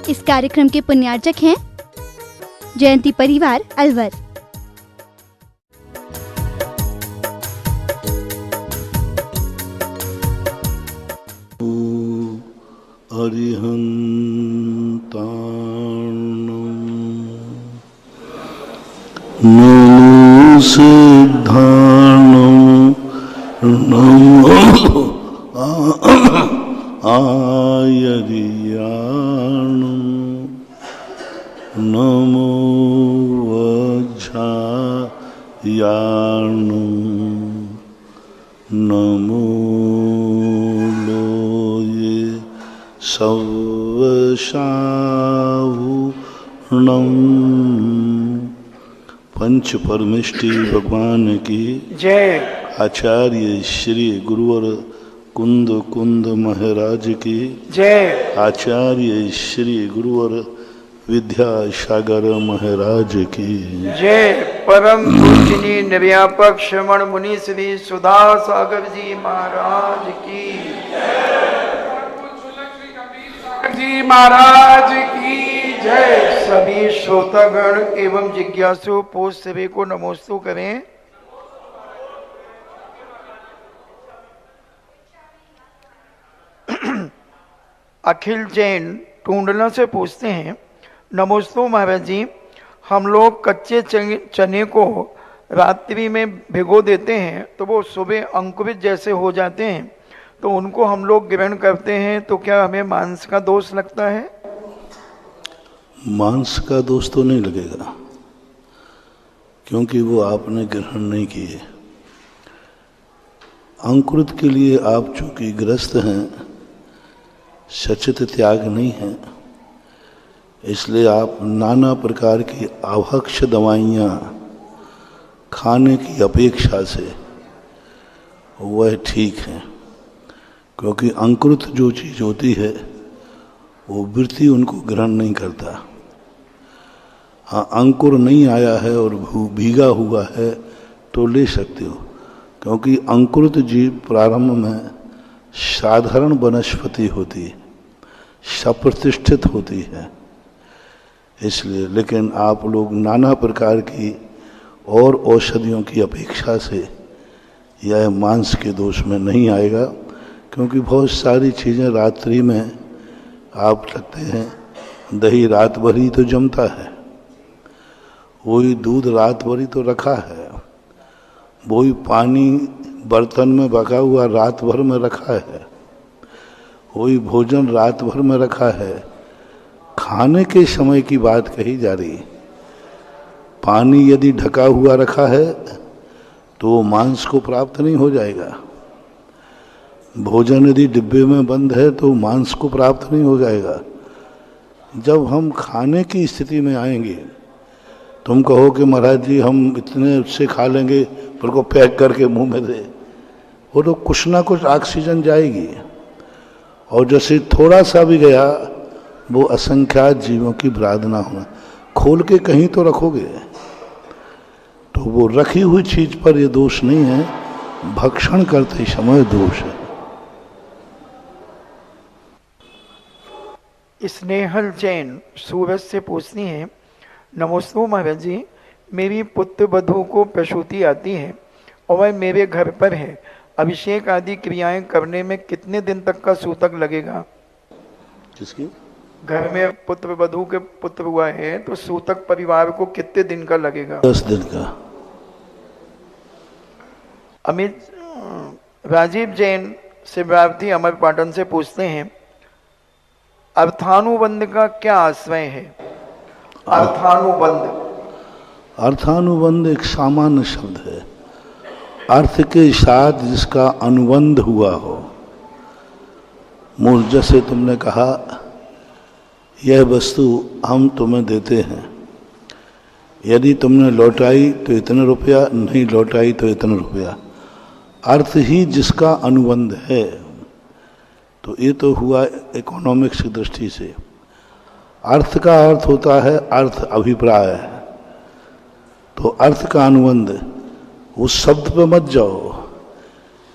इस कार्यक्रम के पुण्यार्चक हैं जयंती परिवार अलवर। नमो सिद्धार्णं नमो आयर्याणं नमो वज्रायाणं नमो लोये सवशाहुणं। पंच परमेष्टि भगवान की जय। आचार्य श्री गुरुवर कुंद कुंद महाराज की जय। आचार्य श्री गुरुवर विद्यासागर महाराज की जय। परम पूजनीय निर्व्यापक श्रवण मुनि श्री सुधा सागर जी महाराज की जी महाराज की जय। सभी श्रोतागण एवं जिज्ञासु पोष सभी को नमोस्तु करें। अखिल जैन टूंडला से पूछते हैं, नमोस्तु महाराज जी, हम लोग कच्चे चने को रात्रि में भिगो देते हैं तो वो सुबह अंकुरित जैसे हो जाते हैं, तो उनको हम लोग ग्रहण करते हैं, तो क्या हमें मांस का दोष लगता है? मांस का दोष तो नहीं लगेगा, क्योंकि वो आपने ग्रहण नहीं किए। अंकुरित के लिए आप चूंकि ग्रस्त हैं, सचेत त्याग नहीं है, इसलिए आप नाना प्रकार की आवश्यक दवाइयाँ खाने की अपेक्षा से वह ठीक है, क्योंकि अंकुरित जो चीज़ होती है वो वृत्ति उनको ग्रहण नहीं करता। हाँ, अंकुर नहीं आया है और भीगा हुआ है तो ले सकते हो, क्योंकि अंकुरित जीव प्रारंभ में साधारण वनस्पति होती है, सप्रतिष्ठित होती है, इसलिए। लेकिन आप लोग नाना प्रकार की और औषधियों की अपेक्षा से यह मांस के दोष में नहीं आएगा, क्योंकि बहुत सारी चीज़ें रात्रि में आप लगते हैं। दही रात भर ही तो जमता है, वही दूध रात भर ही तो रखा है, वही पानी बर्तन में बगा हुआ रात भर में रखा है, वही भोजन रात भर में रखा है। खाने के समय की बात कही जा रही। पानी यदि ढका हुआ रखा है तो वो मांस को प्राप्त नहीं हो जाएगा। भोजन यदि डिब्बे में बंद है तो मांस को प्राप्त नहीं हो जाएगा। जब हम खाने की स्थिति में आएंगे, तुम कहो कि महाराज जी हम इतने उससे खा लेंगे, पर को पैक करके मुंह में दे, वो तो कुछ ना कुछ ऑक्सीजन जाएगी, और जैसे थोड़ा सा भी गया वो असंख्यात जीवों की बरादना होना। खोल के कहीं तो रखोगे, तो वो रखी हुई चीज पर ये दोष नहीं है, भक्षण करते समय दोष है। स्नेहल जैन सूरज से पूछती हैं, नमोस्तु महाराज जी, मेरी पुत्र वधू को प्रसूति आती है और वह मेरे घर पर है। अभिषेक आदि क्रियाएं करने में कितने दिन तक का सूतक लगेगा? किसकी? घर में पुत्र वधू के पुत्र हुआ है तो सूतक परिवार को कितने दिन का लगेगा? 10 दिन का। अमित राजीव जैन शिवरार्थी अमर पाटन से पूछते हैं, अर्थानुबंध का क्या आश्रय है? अर्थानुबंध एक सामान्य शब्द है, अर्थ के साथ जिसका अनुबंध हुआ हो। मूल जैसे तुमने कहा, यह वस्तु हम तुम्हें देते हैं, यदि तुमने लौटाई तो इतने रुपया, नहीं लौटाई तो इतने रुपया। अर्थ ही जिसका अनुबंध है, तो ये तो हुआ इकोनॉमिक्स की दृष्टि से। अर्थ का अर्थ होता है अर्थ अभिप्राय, तो अर्थ का अनुबंध। उस शब्द पे मत जाओ,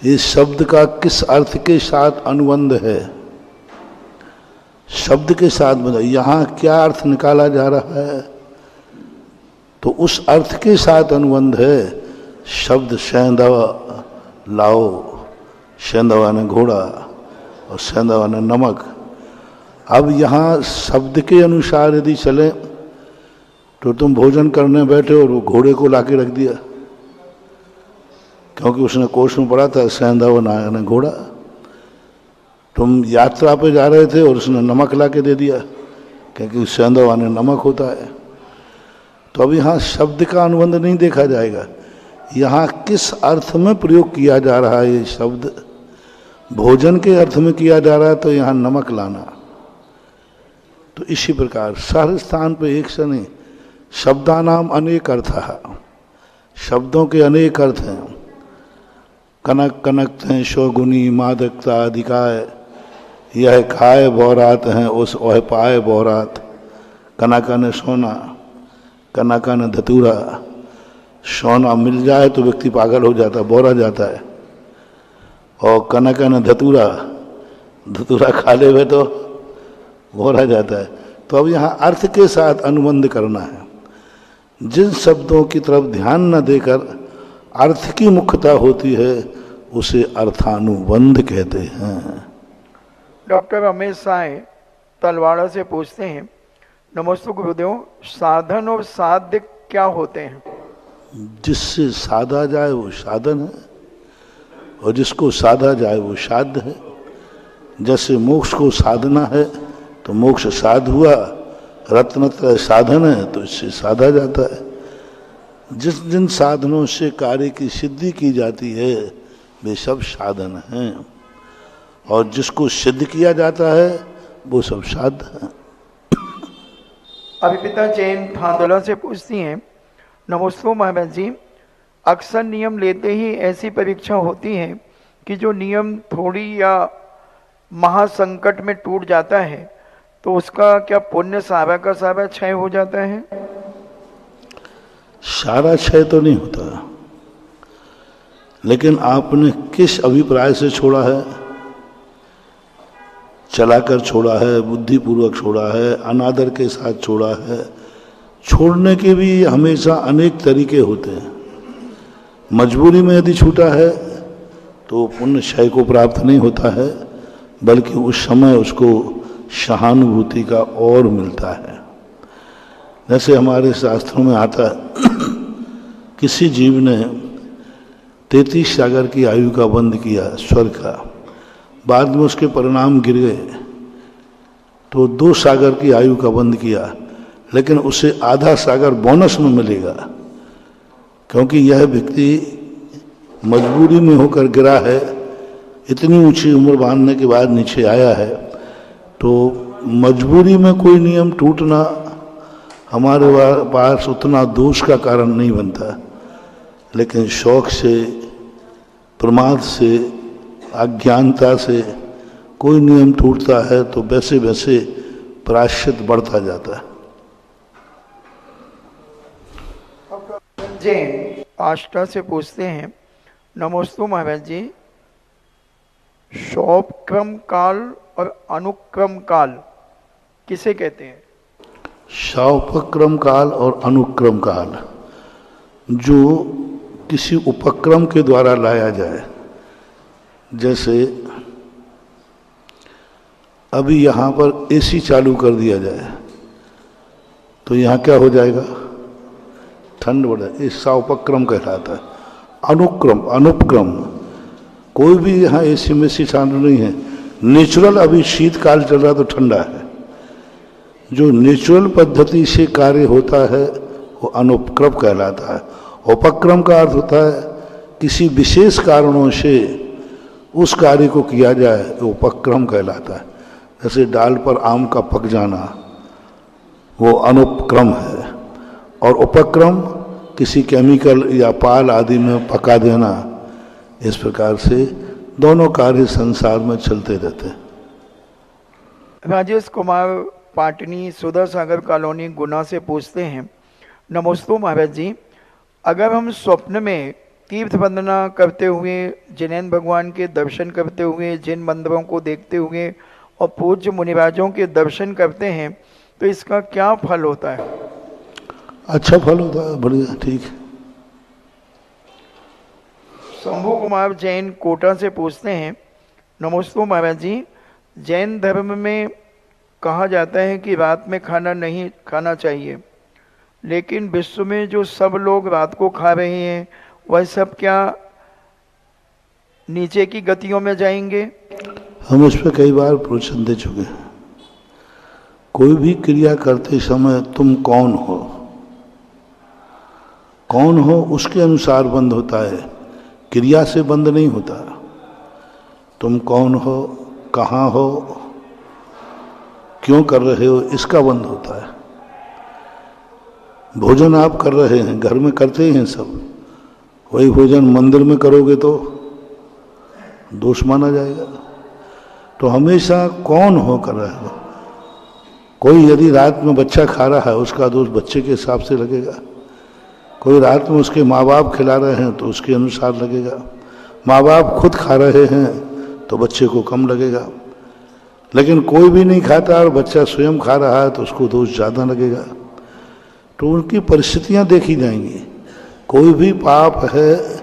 इस शब्द का किस अर्थ के साथ अनुबंध है। शब्द के साथ बता, यहाँ क्या अर्थ निकाला जा रहा है तो उस अर्थ के साथ अनुबंध है। शब्द सेंधवा लाओ, सेंधवा ने घोड़ा और सेंधवा ने नमक। अब यहाँ शब्द के अनुसार यदि चले तो तुम भोजन करने बैठे और वो घोड़े को लाके रख दिया, क्योंकि उसने कोश में पढ़ा था सेंधवा ने घोड़ा। तुम यात्रा पे जा रहे थे और उसने नमक ला के दे दिया, क्योंकि सेंधवा ने नमक होता है। तो अब यहाँ शब्द का अनुबंध नहीं देखा जाएगा, यहाँ किस अर्थ में प्रयोग किया जा रहा है। ये शब्द भोजन के अर्थ में किया जा रहा है तो यहाँ नमक लाना। तो इसी प्रकार हर स्थान पर एक से नहीं, शब्दानाम अनेक अर्थ है, शब्दों के अनेक अर्थ हैं। कनक कनक हैं, शोगुनी मादकता अधिकाय, यह खाए बहुरात हैं, उस वह पाए बहुरात। कनका ने सोना, कनका ने धतूरा। सोना मिल जाए तो व्यक्ति पागल हो जाता, बौरा जाता है, और कनका ने धतूरा, धतूरा खा ले हुए तो बौरा जाता है। तो अब यहाँ अर्थ के साथ अनुबंध करना है। जिन शब्दों की तरफ ध्यान न देकर अर्थ की मुख्यता होती है उसे अर्थानुबंध कहते हैं। डॉक्टर रमेश साय तलवाड़ा से पूछते हैं, नमस्ते गुरुदेव, साधन और साध्य क्या होते हैं? जिससे साधा जाए वो साधन है, और जिसको साधा जाए वो साध्य है। जैसे मोक्ष को साधना है तो मोक्ष साध हुआ, रत्नत्रय साधन है तो इससे साधा जाता है। जिन साधनों से कार्य की सिद्धि की जाती है वे सब साधन हैं, और जिसको सिद्ध किया जाता है वो सब साध है। अभिपिता जैन थांदोला से पूछती हैं, नमस्ते महाराज जी, अक्सर नियम लेते ही ऐसी परीक्षा होती है कि जो नियम थोड़ी या महासंकट में टूट जाता है तो उसका क्या पुण्य सारा का सारा क्षय हो जाता है? सारा क्षय तो नहीं होता, लेकिन आपने किस अभिप्राय से छोड़ा है, चलाकर छोड़ा है, बुद्धिपूर्वक छोड़ा है, अनादर के साथ छोड़ा है। छोड़ने के भी हमेशा अनेक तरीके होते हैं। मजबूरी में यदि छूटा है तो पुण्य क्षय को प्राप्त नहीं होता है, बल्कि उस समय उसको सहानुभूति का और मिलता है। जैसे हमारे शास्त्रों में आता है, किसी जीव ने 33 सागर की आयु का बंद किया, स्वर्ग का, बाद में उसके परिणाम गिर गए तो 2 सागर की आयु का बंद किया, लेकिन उसे आधा सागर बोनस में मिलेगा, क्योंकि यह व्यक्ति मजबूरी में होकर गिरा है, इतनी ऊंची उम्र बांधने के बाद नीचे आया है। तो मजबूरी में कोई नियम टूटना हमारे पास उतना दोष का कारण नहीं बनता, लेकिन शौक से, प्रमाद से, अज्ञानता से कोई नियम टूटता है तो वैसे वैसे प्रायश्चित बढ़ता जाता है। जैन आष्टा से पूछते हैं, नमस्ते महाराज जी, शौपक्रम काल और अनुक्रम काल किसे कहते हैं? शौपक्रम काल और अनुक्रम काल जो किसी उपक्रम के द्वारा लाया जाए। जैसे अभी यहाँ पर एसी चालू कर दिया जाए तो यहाँ क्या हो जाएगा, ठंड बढ़ जाए, इसका उपक्रम कहलाता है। अनुक्रम, अनुपक्रम, कोई भी यहाँ एसी में सी चालू नहीं है, नेचुरल अभी शीतकाल चल रहा तो ठंडा है। जो नेचुरल पद्धति से कार्य होता है वो अनुपक्रम कहलाता है। उपक्रम का अर्थ होता है किसी विशेष कारणों से उस कार्य को किया जाए, वो उपक्रम कहलाता है। जैसे डाल पर आम का पक जाना वो अनुपक्रम है, और उपक्रम किसी केमिकल या पाल आदि में पका देना। इस प्रकार से दोनों कार्य संसार में चलते रहते हैं। राजेश कुमार पाटनी सुधा सागर कॉलोनी गुना से पूछते हैं, नमस्ते महाराज जी, अगर हम स्वप्न में तीर्थ वंदना करते हुए, जिनेन्द्र भगवान के दर्शन करते हुए, जिन मंदिरों को देखते हुए और पूज्य मुनिराजों के दर्शन करते हैं तो इसका क्या फल होता है? अच्छा फल होता है, बढ़िया, ठीक है। शंभू कुमार जैन कोटा से पूछते हैं, नमस्ते महाराज जी, जैन धर्म में कहा जाता है कि रात में खाना नहीं खाना चाहिए, लेकिन विश्व में जो सब लोग रात को खा रहे हैं वह सब क्या नीचे की गतियों में जाएंगे? हम इस पर कई बार प्रवचन दे चुके हैं। कोई भी क्रिया करते समय तुम कौन हो, कौन हो उसके अनुसार बंद होता है, क्रिया से बंद नहीं होता। तुम कौन हो, कहाँ हो, क्यों कर रहे हो, इसका बंद होता है। भोजन आप कर रहे हैं, घर में करते ही हैं सब, वही भोजन मंदिर में करोगे तो दोष माना जाएगा। तो हमेशा कौन हो कर रहे हो। कोई यदि रात में बच्चा खा रहा है उसका दोष बच्चे के हिसाब से लगेगा, कोई रात में उसके माँ बाप खिला रहे हैं तो उसके अनुसार लगेगा, माँ बाप खुद खा रहे हैं तो बच्चे को कम लगेगा, लेकिन कोई भी नहीं खाता और बच्चा स्वयं खा रहा है तो उसको दोष ज़्यादा लगेगा। तो उनकी परिस्थितियां देखी जाएंगी। कोई भी पाप है,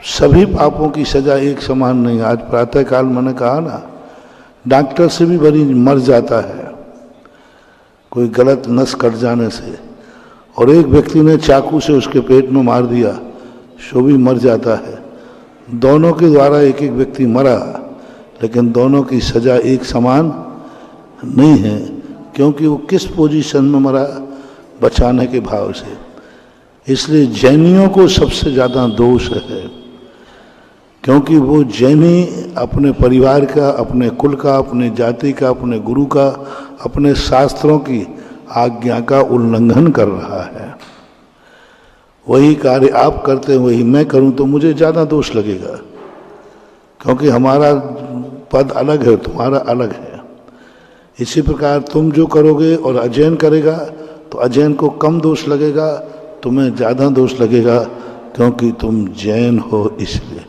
सभी पापों की सजा एक समान नहीं। आज प्रातःकाल मैंने कहा ना, डॉक्टर से भी मरीज मर जाता है कोई गलत नस कट जाने से, और एक व्यक्ति ने चाकू से उसके पेट में मार दिया, सो भी मर जाता है। दोनों के द्वारा एक एक व्यक्ति मरा, लेकिन दोनों की सजा एक समान नहीं है, क्योंकि वो किस पोजीशन में मरा, बचाने के भाव से। इसलिए जैनियों को सबसे ज़्यादा दोष है, क्योंकि वो जैनी अपने परिवार का, अपने कुल का, अपने जाति का, अपने गुरु का, अपने शास्त्रों की आज्ञा का उल्लंघन कर रहा है। वही कार्य आप करते हैं वही मैं करूं तो मुझे ज़्यादा दोष लगेगा, क्योंकि हमारा पद अलग है, तुम्हारा अलग है। इसी प्रकार तुम जो करोगे और अजैन करेगा तो अजैन को कम दोष लगेगा, तुम्हें ज़्यादा दोष लगेगा, क्योंकि तुम जैन हो इसलिए।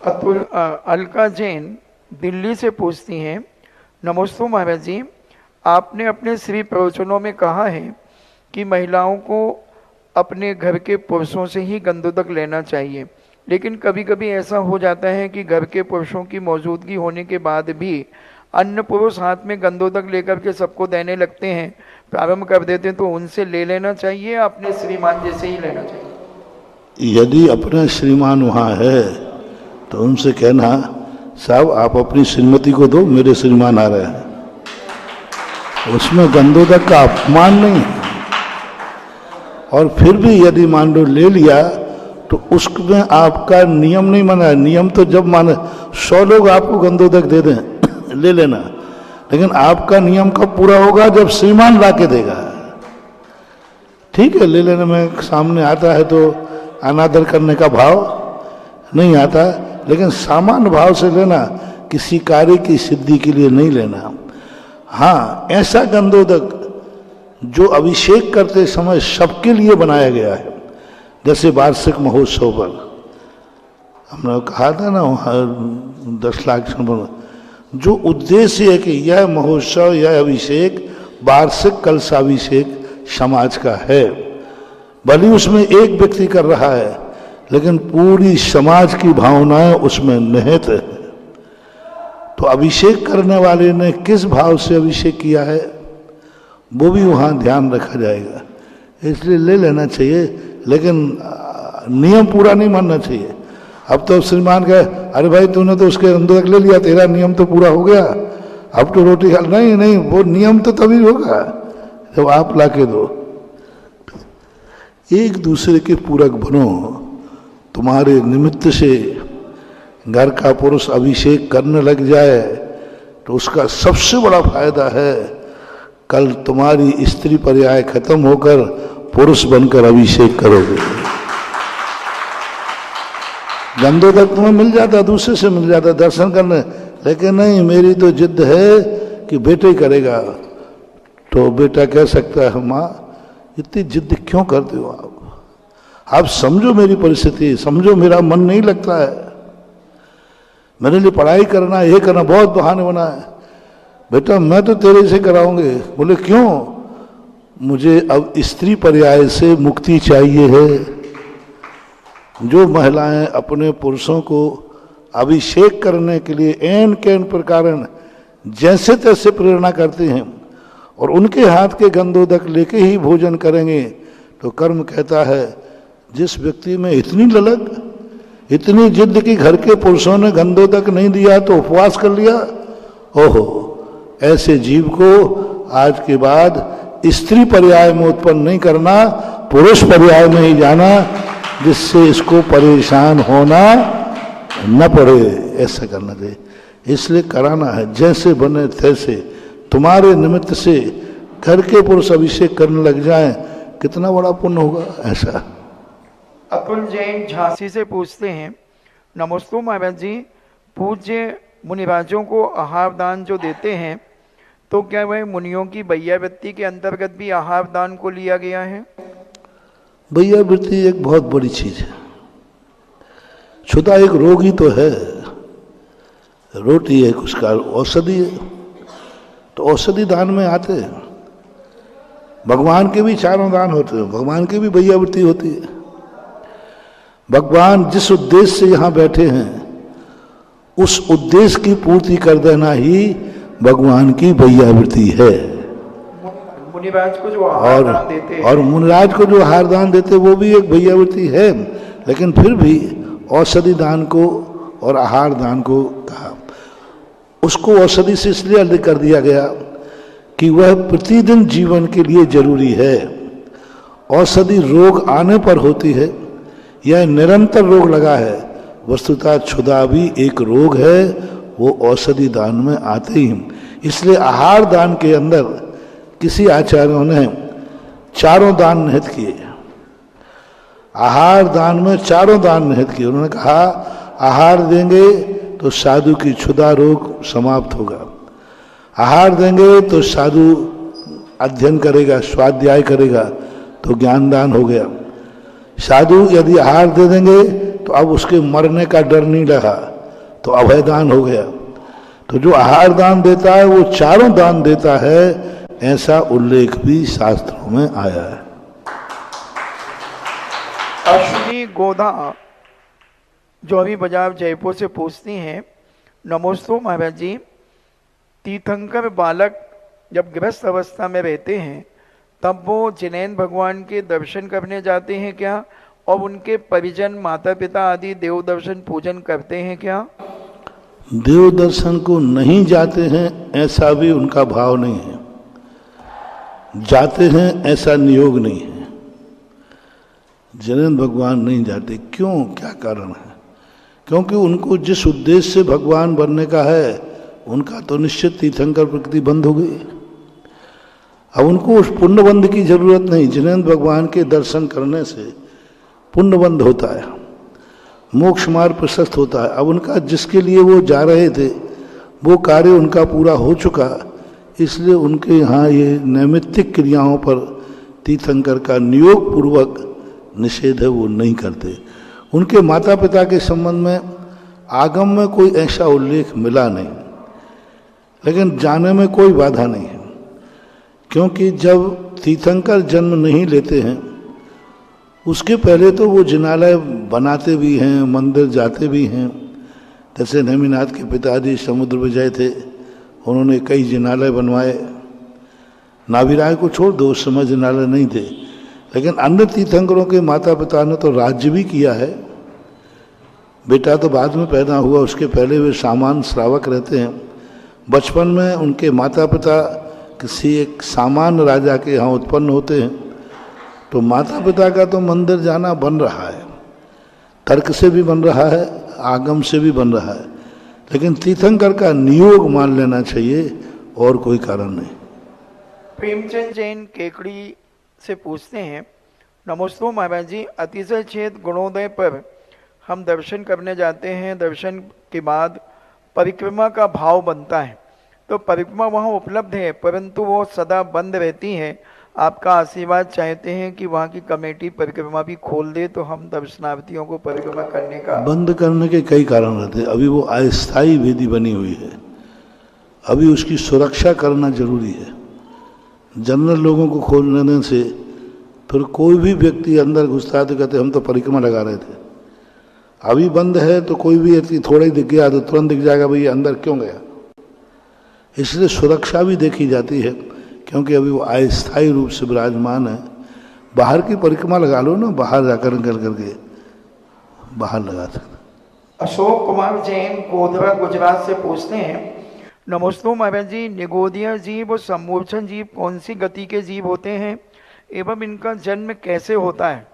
अतुल अलका जैन दिल्ली से पूछती हैं, नमस्ते महाराज जी, आपने अपने श्री प्रवचनों में कहा है कि महिलाओं को अपने घर के पुरुषों से ही गंधोदक लेना चाहिए, लेकिन कभी कभी ऐसा हो जाता है कि घर के पुरुषों की मौजूदगी होने के बाद भी अन्य पुरुष हाथ में गंधोदक लेकर के सबको देने लगते हैं, प्रारंभ कर देते हैं, तो उनसे ले लेना चाहिए, अपने श्रीमान जैसे ही लेना चाहिए? यदि अपना श्रीमान वहाँ है तो उनसे कहना, साहब आप अपनी श्रीमती को दो, मेरे श्रीमान आ रहे हैं। उसमें गंधोदक का अपमान नहीं है। और फिर भी यदि मान लो ले लिया तो उसमें आपका नियम नहीं माना। नियम तो जब माने 100 लोग आपको गंधोदक दे दें ले लेना, लेकिन आपका नियम कब पूरा होगा, जब श्रीमान ला के देगा। ठीक है, ले लेने में सामने आता है तो अनादर करने का भाव नहीं आता, लेकिन सामान्य भाव से लेना, किसी कार्य की सिद्धि के लिए नहीं लेना। हाँ, ऐसा गंधोदक जो अभिषेक करते समय सबके लिए बनाया गया है, जैसे वार्षिक महोत्सव पर हमने कहा था ना, वहाँ 10 लाख जो उद्देश्य है कि यह महोत्सव, यह अभिषेक वार्षिक कलशाभिषेक समाज का है। भले उसमें एक व्यक्ति कर रहा है, लेकिन पूरी समाज की भावनाएं उसमें निहित है। तो अभिषेक करने वाले ने किस भाव से अभिषेक किया है वो भी वहाँ ध्यान रखा जाएगा। इसलिए ले लेना चाहिए, लेकिन नियम पूरा नहीं मानना चाहिए। अब तो श्रीमान कहे, अरे भाई तूने तो उसके गंधोदक ले लिया, तेरा नियम तो पूरा हो गया, अब तो रोटी खा। नहीं नहीं, वो नियम तो तभी होगा जब आप ला के दो। एक दूसरे के पूरक बनो। तुम्हारे निमित्त से घर का पुरुष अभिषेक करने लग जाए तो उसका सबसे बड़ा फायदा है, कल तुम्हारी स्त्री पर्याय खत्म होकर पुरुष बनकर अभिषेक करोगे। गंधोदक तुम्हें मिल जाता, दूसरे से मिल जाता दर्शन करने, लेकिन नहीं, मेरी तो जिद है कि बेटे करेगा। तो बेटा कह सकता है, माँ इतनी जिद क्यों करते हो आप समझो मेरी परिस्थिति, समझो मेरा मन नहीं लगता है। मेरे लिए पढ़ाई करना, ये करना, बहुत बहाने बनाए। बेटा मैं तो तेरे से कराऊंगे। बोले क्यों? मुझे अब स्त्री पर्याय से मुक्ति चाहिए है। जो महिलाएं अपने पुरुषों को अभिषेक करने के लिए एन कैन प्रकार जैसे तैसे प्रेरणा करते हैं और उनके हाथ के गंधोदक लेके ही भोजन करेंगे, तो कर्म कहता है जिस व्यक्ति में इतनी ललक, इतनी जिद की घर के पुरुषों ने गंधोदक नहीं दिया तो उपवास कर लिया। ओहो, ऐसे जीव को आज के बाद स्त्री पर्याय में उत्पन्न नहीं करना, पुरुष पर्याय में ही जाना, जिससे इसको परेशान होना न पड़े। ऐसा करना चाहिए। इसलिए कराना है जैसे बने तैसे। तुम्हारे निमित्त से घर के पुरुष अभिषेक करने लग जाएं, कितना बड़ा पुण्य होगा। ऐसा अतुल जैन झांसी से पूछते हैं, नमस्ते महाराज जी, पूज्य मुनिराजों को आहार दान जो देते हैं तो क्या वह मुनियों की वैयावृत्ति के अंतर्गत भी आहार दान को लिया गया है? वैयावृत्ति एक बहुत बड़ी चीज है। क्षुधा एक रोग ही तो है, रोटी है, उसका औषधि है। तो औषधि दान में आते हैं। भगवान के भी चारों दान होते हैं, भगवान की भी वैयावृत्ति होती है। भगवान जिस उद्देश्य से यहाँ बैठे हैं उस उद्देश्य की पूर्ति कर देना ही भगवान की वैयावृत्ति है। मुनिराज को जो आहार दान देते हैं, और मुनिराज को जो आहार दान देते वो भी एक वैयावृत्ति है, लेकिन फिर भी औषधि दान को और आहार दान को कहा। उसको औषधि से इसलिए अलग कर दिया गया कि वह प्रतिदिन जीवन के लिए जरूरी है। औषधि रोग आने पर होती है, यह निरंतर रोग लगा है। वस्तुतः क्षुधा भी एक रोग है, वो औषधि दान में आते ही। इसलिए आहार दान के अंदर किसी आचार्यों ने चारों दान निहित किए। आहार दान में चारों दान निहित किए। उन्होंने कहा आहार देंगे तो साधु की क्षुधा रोग समाप्त होगा, आहार देंगे तो साधु अध्ययन करेगा, स्वाध्याय करेगा, तो ज्ञान दान हो गया। साधु यदि आहार दे देंगे तो अब उसके मरने का डर नहीं रहा, तो अभय दान हो गया। तो जो आहार दान देता है वो चारों दान देता है, ऐसा उल्लेख भी शास्त्रों में आया है। अश्विनी गोधा जौहरी बाजार जयपुर से पूछती हैं, नमोस्तु महाराज जी, तीर्थंकर बालक जब गृहस्थ अवस्था में रहते हैं तब वो जिनेंद्र भगवान के दर्शन करने जाते हैं क्या? और उनके परिजन माता पिता आदि देव दर्शन पूजन करते हैं क्या? देव दर्शन को नहीं जाते हैं ऐसा भी उनका भाव नहीं है, जाते हैं ऐसा नियोग नहीं है। जिनेंद्र भगवान नहीं जाते, क्यों, क्या कारण है? क्योंकि उनको जिस उद्देश्य से भगवान बनने का है उनका तो निश्चित तीर्थंकर प्रकृति बंद हो गई। अब उनको उस पुण्यबंध की जरूरत नहीं। जिनेंद्र भगवान के दर्शन करने से पुण्यबंध होता है, मोक्ष मार्ग प्रशस्त होता है। अब उनका जिसके लिए वो जा रहे थे वो कार्य उनका पूरा हो चुका, इसलिए उनके यहाँ ये नैमित्तिक क्रियाओं पर तीर्थंकर का नियोग पूर्वक निषेध है, वो नहीं करते। उनके माता पिता के संबंध में आगम में कोई ऐसा उल्लेख मिला नहीं, लेकिन जाने में कोई बाधा नहीं है। क्योंकि जब तीर्थंकर जन्म नहीं लेते हैं उसके पहले तो वो जिनालय बनाते भी हैं, मंदिर जाते भी हैं। जैसे नेमिनाथ के पिताजी समुद्र विजय थे, उन्होंने कई जिनालय बनवाए। नाभिराय को छोड़ दो, उस समय जिनालय नहीं थे, लेकिन अन्य तीर्थंकरों के माता पिता ने तो राज्य भी किया है। बेटा तो बाद में पैदा हुआ, उसके पहले वे सामान्य श्रावक रहते हैं। बचपन में उनके माता पिता किसी एक सामान्य राजा के यहाँ उत्पन्न होते हैं, तो माता पिता का तो मंदिर जाना बन रहा है, तर्क से भी बन रहा है, आगम से भी बन रहा है, लेकिन तीर्थंकर का नियोग मान लेना चाहिए, और कोई कारण नहीं। प्रेमचंद जैन केकड़ी से पूछते हैं, नमस्ते महाराज जी, अतिशय छेद गुणोदय पर हम दर्शन करने जाते हैं, दर्शन के बाद परिक्रमा का भाव बनता है, तो परिक्रमा वहाँ उपलब्ध है परंतु वो सदा बंद रहती है, आपका आशीर्वाद चाहते हैं कि वहाँ की कमेटी परिक्रमा भी खोल दे तो हम दर्शनार्थियों को परिक्रमा करने का। बंद करने के कई कारण रहते हैं। अभी वो अस्थायी वेदी बनी हुई है, अभी उसकी सुरक्षा करना जरूरी है। जनरल लोगों को खोल देने से फिर कोई भी व्यक्ति अंदर घुसता है तो कहते हम तो परिक्रमा लगा रहे थे। अभी बंद है तो कोई भी व्यक्ति थोड़ा ही दिख गया तो तुरंत दिख जाएगा भाई अंदर क्यों गया। इसलिए सुरक्षा भी देखी जाती है, क्योंकि अभी वो अस्थायी रूप से विराजमान है। बाहर की परिक्रमा लगा लो ना, बाहर जाकर निकल करके बाहर लगा सकते। अशोक कुमार जैन गोधरा गुजरात से पूछते हैं, नमस्ते महाराज जी, निगोदिया जीव और सम्मोचन जीव कौन सी गति के जीव होते हैं एवं इनका जन्म कैसे होता है?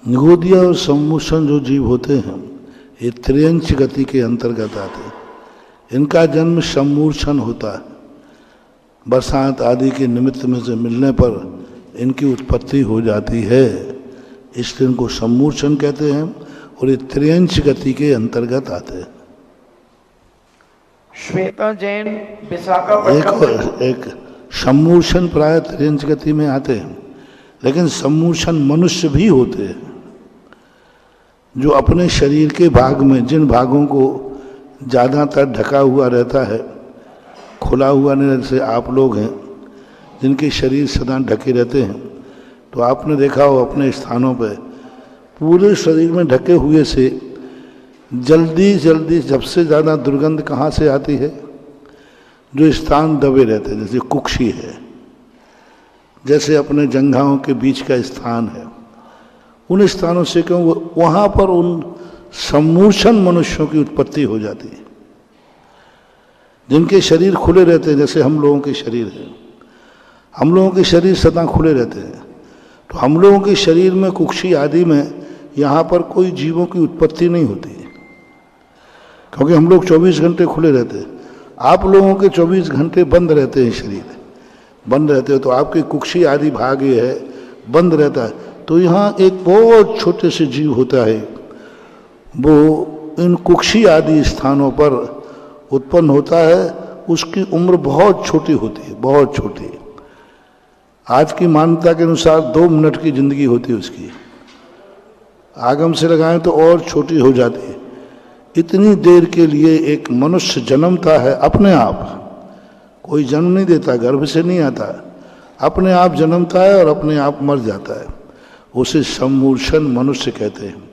निगोदिया और सम्मोचन जो जीव होते हैं ये त्रियंच गति के अंतर्गत आते हैं। इनका जन्म सम्मूर्छन होता है। बरसात आदि के निमित्त में से मिलने पर इनकी उत्पत्ति हो जाती है, इसलिए इनको सम्मूर्छन कहते हैं और ये त्रियंच गति के अंतर्गत आते हैं। श्वेता जैन विशाखापट्टनम। एक सम्मूर्छन प्राय त्रियंच गति में आते हैं, लेकिन सम्मूर्छन मनुष्य भी होते हैं जो अपने शरीर के भाग में जिन भागों को ज़्यादातर ढका हुआ रहता है, खुला हुआ नहीं, जैसे आप लोग हैं जिनके शरीर सदा ढके रहते हैं, तो आपने देखा हो अपने स्थानों पर पूरे शरीर में ढके हुए से जल्दी जल्दी सबसे ज़्यादा दुर्गंध कहाँ से आती है? जो स्थान दबे रहते हैं, जैसे कुक्षी है, जैसे अपने जंघाओं के बीच का स्थान है, उन स्थानों से क्यों वहाँ पर उन सम्मूर्छन मनुष्यों की उत्पत्ति हो जाती है। जिनके शरीर खुले रहते हैं, जैसे हम लोगों के शरीर है, हम लोगों के शरीर सदा खुले रहते हैं, तो हम लोगों के शरीर में कुक्षी आदि में यहाँ पर कोई जीवों की उत्पत्ति नहीं होती है, क्योंकि हम लोग 24 घंटे खुले रहते हैं। आप लोगों के 24 घंटे बंद रहते हैं, शरीर बंद रहते हो, तो आपके कुक्षी आदि भाग ये है बंद रहता है। तो यहाँ एक बहुत छोटे से जीव होता है, वो इन कुक्षी आदि स्थानों पर उत्पन्न होता है। उसकी उम्र बहुत छोटी होती है, बहुत छोटी। आज की मान्यता के अनुसार 2 मिनट की जिंदगी होती है उसकी, आगम से लगाएं तो और छोटी हो जाती है। इतनी देर के लिए एक मनुष्य जन्मता है अपने आप, कोई जन्म नहीं देता, गर्भ से नहीं आता, अपने आप जन्मता है और अपने आप मर जाता है। उसे सम्मूर्छन मनुष्य कहते हैं।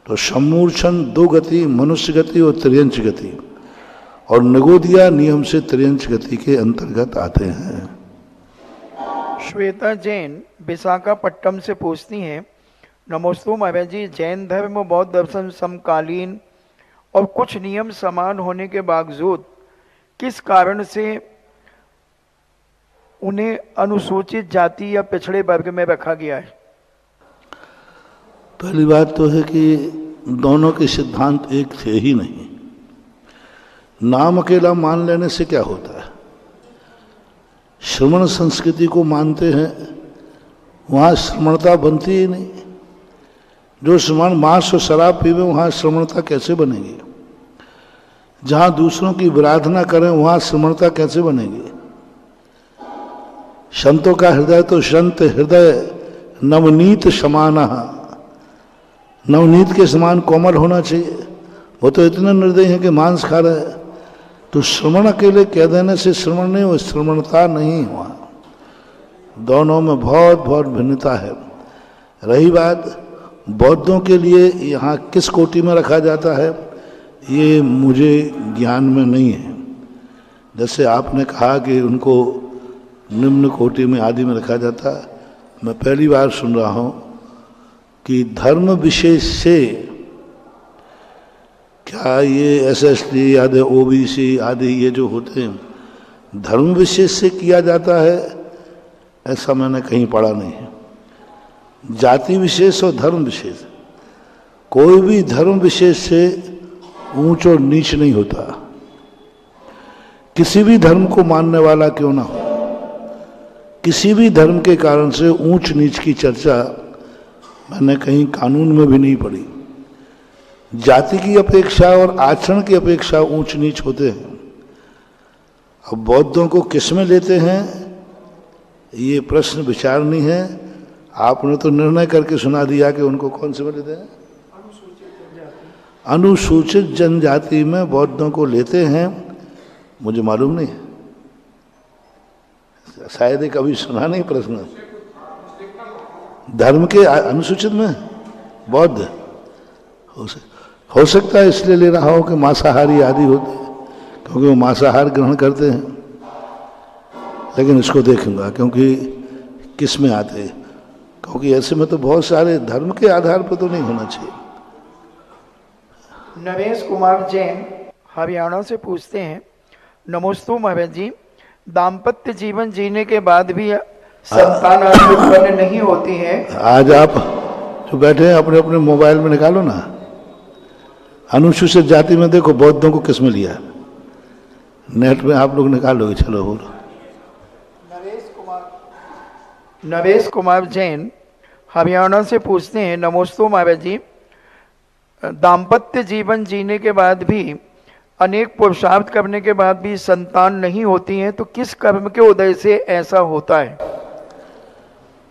तो सम्मूर्छन 2 गति, मनुष्य गति और त्रियंच गति, और निगोदिया नियम से त्रियंच गति के अंतर्गत आते हैं। श्वेता जैन विशाखापट्टनम से पूछती हैं, नमस्ते महाराज जी, जैन धर्म और बौद्ध दर्शन समकालीन और कुछ नियम समान होने के बावजूद किस कारण से उन्हें अनुसूचित जाति या पिछड़े वर्ग में रखा गया है? पहली बात तो है कि दोनों के सिद्धांत एक थे ही नहीं। नाम अकेला मान लेने से क्या होता है? श्रमण संस्कृति को मानते हैं, वहाँ श्रमणता बनती ही नहीं। जो श्रमण मांस और शराब पीवे वहाँ श्रमणता कैसे बनेगी? जहाँ दूसरों की विराधना करें वहाँ श्रमणता कैसे बनेगी? संतों का हृदय तो संत हृदय नवनीत समाना, नवनीत के समान कोमल होना चाहिए। वो तो इतने निर्दयी है कि मांस खा रहे हैं। तो श्रवण अकेले कह देने से श्रवण नहीं, वो श्रवणता नहीं हुआ। दोनों में बहुत बहुत भिन्नता है। रही बात बौद्धों के लिए यहाँ किस कोटि में रखा जाता है, ये मुझे ज्ञान में नहीं है। जैसे आपने कहा कि उनको निम्न कोटि में आदि में रखा जाता है, मैं पहली बार सुन रहा हूँ कि धर्म विशेष से क्या ये SST आदि OBC आदि ये जो होते हैं धर्म विशेष से किया जाता है, ऐसा मैंने कहीं पढ़ा नहीं है। जाति विशेष और धर्म विशेष, कोई भी धर्म विशेष से ऊंच और नीच नहीं होता। किसी भी धर्म को मानने वाला क्यों ना हो, किसी भी धर्म के कारण से ऊंच नीच की चर्चा मैंने कहीं कानून में भी नहीं पढ़ी। जाति की अपेक्षा और आचरण की अपेक्षा ऊंच नीच होते हैं। अब बौद्धों को किस में लेते हैं ये प्रश्न विचारनी है। आपने तो निर्णय करके सुना दिया कि उनको कौन से में लेते हैं? अनुसूचित जनजाति में बौद्धों को लेते हैं। मुझे मालूम नहीं, शायद ही कभी सुना नहीं प्रश्न। धर्म के अनुसूचित में बौद्ध हो सकता है, इसलिए ले रहा हो कि मांसाहारी आदि होते हैं, क्योंकि वो मांसाहार ग्रहण करते हैं। लेकिन इसको देखूंगा क्योंकि किस में आते हैं, क्योंकि ऐसे में तो बहुत सारे धर्म के आधार पर तो नहीं होना चाहिए। नरेश कुमार जैन हरियाणा से पूछते हैं, नमोस्तु महाराज जी, दाम्पत्य जीवन जीने के बाद भी संतान उत्पन्न नहीं होती है। आज आप जो बैठे हैं अपने अपने मोबाइल में निकालो ना, अनुसूचित जाति में देखो बौद्धों को किस में लिया, नेट में आप लोग निकालोगे। चलो बोलो। नरेश कुमार जैन हरियाणा से पूछते हैं, नमोस्तु महाराज जी, दाम्पत्य जीवन जीने के बाद भी अनेक पुरुषार्थ करने के बाद भी संतान नहीं होती है, तो किस कर्म के उदय से ऐसा होता है?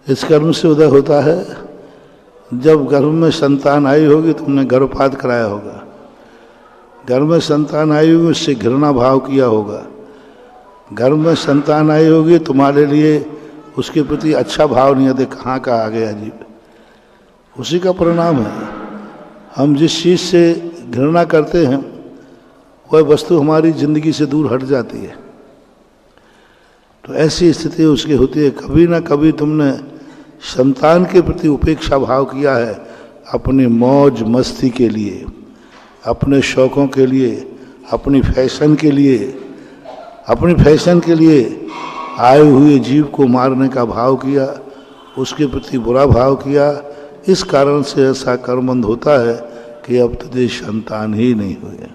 इस कर्म से उदय होता है जब गर्भ में संतान आई होगी, तुमने गर्भपात कराया होगा, गर्भ में संतान आई होगी, उससे घृणा भाव किया होगा, गर्भ में संतान आई होगी, तुम्हारे लिए उसके प्रति अच्छा भाव नहीं है, कहाँ का आ गया जीव, उसी का परिणाम है। हम जिस चीज़ से घृणा करते हैं वह वस्तु हमारी जिंदगी से दूर हट जाती है। तो ऐसी स्थिति उसकी होती है। कभी ना कभी तुमने संतान के प्रति उपेक्षा भाव किया है, अपने मौज मस्ती के लिए, अपने शौकों के लिए, अपनी फैशन के लिए, अपनी फैशन के लिए आए हुए जीव को मारने का भाव किया, उसके प्रति बुरा भाव किया। इस कारण से ऐसा कर्मबंध होता है कि अब तुझे संतान ही नहीं हुए।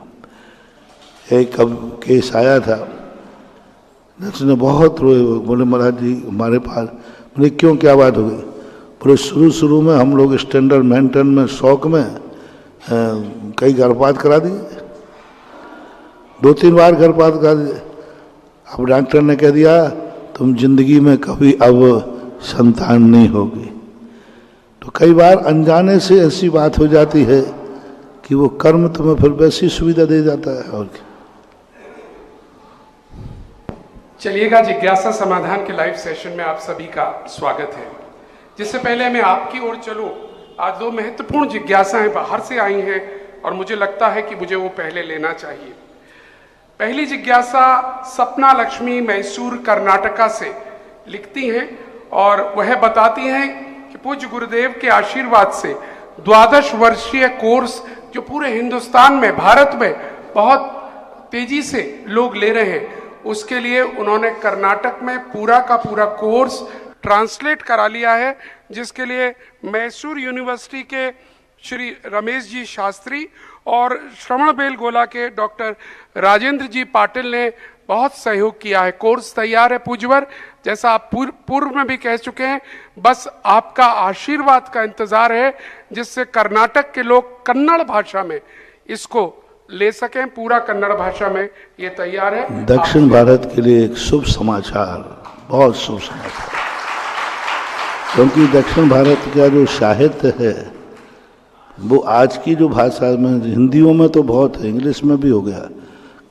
एक कब केस आया था, जिसने बहुत रोए, बोले महाराज जी हमारे पास। बोले क्यों, क्या बात हो गई? बोले शुरू में हम लोग स्टैंडर्ड मेंटेन में शौक में कई गर्भपात करा दिए, 2-3 बार गर्भपात करा दिए। अब डॉक्टर ने कह दिया तुम जिंदगी में कभी अब संतान नहीं होगी। तो कई बार अनजाने से ऐसी बात हो जाती है कि वो कर्म तुम्हें फिर वैसी सुविधा दे जाता है। और क्या? चलिएगा, जिज्ञासा समाधान के लाइव सेशन में आप सभी का स्वागत है। जिससे पहले मैं आपकी ओर चलूं, आज 2 महत्वपूर्ण जिज्ञासाएं बाहर से आई हैं और मुझे लगता है कि मुझे वो पहले लेना चाहिए। पहली जिज्ञासा सपना लक्ष्मी मैसूर कर्नाटका से लिखती हैं और वह बताती हैं कि पूज्य गुरुदेव के आशीर्वाद से 12 वर्षीय कोर्स जो पूरे हिंदुस्तान में, भारत में बहुत तेजी से लोग ले रहे हैं, उसके लिए उन्होंने कर्नाटक में पूरा का पूरा कोर्स ट्रांसलेट करा लिया है, जिसके लिए मैसूर यूनिवर्सिटी के श्री रमेश जी शास्त्री और श्रवण बेलगोला के डॉक्टर राजेंद्र जी पाटिल ने बहुत सहयोग किया है। कोर्स तैयार है पूज्यवर, जैसा आप पूर्व में भी कह चुके हैं। बस आपका आशीर्वाद का इंतजार है, जिससे कर्नाटक के लोग कन्नड़ भाषा में इसको ले सकें। पूरा कन्नड़ भाषा में ये तैयार है। दक्षिण भारत के लिए एक शुभ समाचार, बहुत शुभ समाचार, क्योंकि दक्षिण भारत का जो साहित्य है वो आज की जो भाषा में, हिंदियों में तो बहुत है, इंग्लिश में भी हो गया,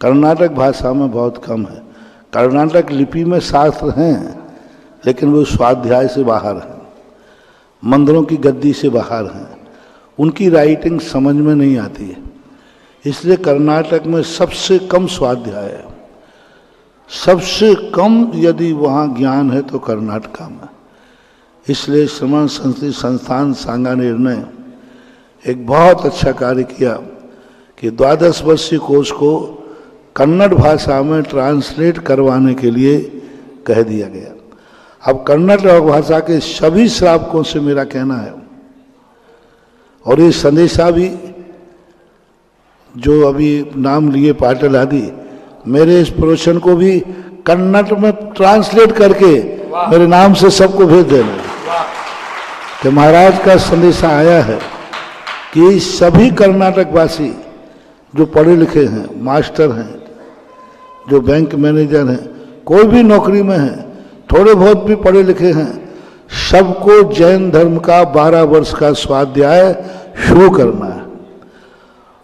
कर्नाटक भाषा में बहुत कम है। कर्नाटक लिपि में शास्त्र हैं लेकिन वो स्वाध्याय से बाहर हैं, मंदिरों की गद्दी से बाहर हैं, उनकी राइटिंग समझ में नहीं आती है। इसलिए कर्नाटक में सबसे कम स्वाध्याय है, सबसे कम यदि वहाँ ज्ञान है तो कर्नाटका में। इसलिए श्रमण संस्थान सांगानेर ने एक बहुत अच्छा कार्य किया कि 12 वर्षीय कोर्स को कन्नड़ भाषा में ट्रांसलेट करवाने के लिए कह दिया गया। अब कन्नड़ भाषा के सभी श्रावकों से मेरा कहना है, और ये संदेशा भी जो अभी नाम लिए पाटिल आदि, मेरे इस प्रवचन को भी कन्नड़ में ट्रांसलेट करके मेरे नाम से सबको भेज देना कि महाराज का संदेशा आया है कि सभी कर्नाटक वासी जो पढ़े लिखे हैं, मास्टर हैं, जो बैंक मैनेजर हैं, कोई भी नौकरी में है, थोड़े बहुत भी पढ़े लिखे हैं, सबको जैन धर्म का 12 वर्ष का स्वाध्याय शुरू करना है।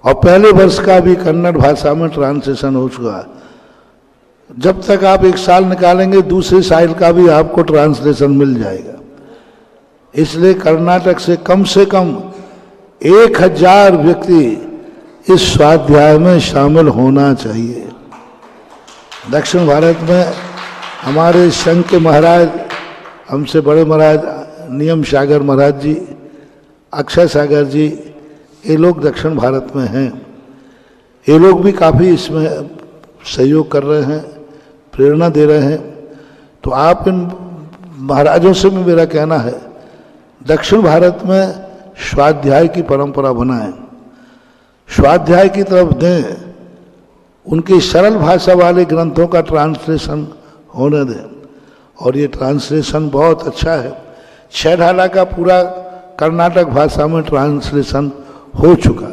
और पहले वर्ष का भी कन्नड़ भाषा में ट्रांसलेशन हो चुका है। जब तक आप 1 साल निकालेंगे, दूसरे साल का भी आपको ट्रांसलेशन मिल जाएगा। इसलिए कर्नाटक से कम 1000 व्यक्ति इस स्वाध्याय में शामिल होना चाहिए। दक्षिण भारत में हमारे संघ के महाराज, हमसे बड़े महाराज नियम सागर महाराज जी, अक्षय सागर जी, ये लोग दक्षिण भारत में हैं। ये लोग भी काफ़ी इसमें सहयोग कर रहे हैं, प्रेरणा दे रहे हैं। तो आप इन महाराजों से भी मेरा कहना है, दक्षिण भारत में स्वाध्याय की परंपरा बनाएं, स्वाध्याय की तरफ दें, उनकी सरल भाषा वाले ग्रंथों का ट्रांसलेशन होने दें। और ये ट्रांसलेशन बहुत अच्छा है। 6 ढाला का पूरा कर्नाटक भाषा में ट्रांसलेशन हो चुका।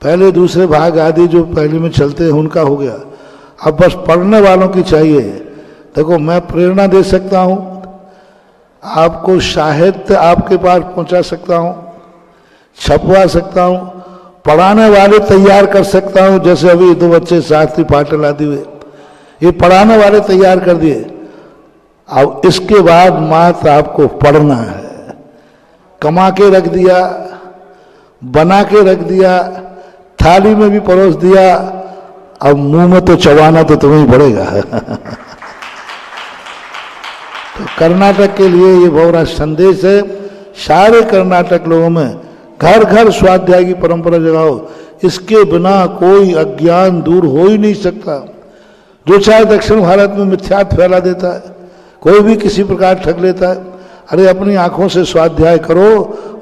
पहले दूसरे भाग आदि जो पहले में चलते हैं उनका हो गया। अब बस पढ़ने वालों की चाहिए। देखो, मैं प्रेरणा दे सकता हूँ, आपको साहित्य आपके पास पहुँचा सकता हूँ, छपवा सकता हूँ, पढ़ाने वाले तैयार कर सकता हूँ। जैसे अभी 2 बच्चे शास्त्री पाटिल आदि हुए, ये पढ़ाने वाले तैयार कर दिए। अब इसके बाद मात्र आपको पढ़ना है। कमा के रख दिया, बना के रख दिया, थाली में भी परोस दिया, अब मुंह में तो चबाना तो तुम्हें पड़ेगा। तो कर्नाटक के लिए ये बहुत बड़ा संदेश है। सारे कर्नाटक लोगों में घर घर स्वाध्याय की परंपरा जगाओ। इसके बिना कोई अज्ञान दूर हो ही नहीं सकता। जो चाहे दक्षिण भारत में मिथ्यात्व फैला देता है, कोई भी किसी प्रकार ठग लेता है। अरे अपनी आंखों से स्वाध्याय करो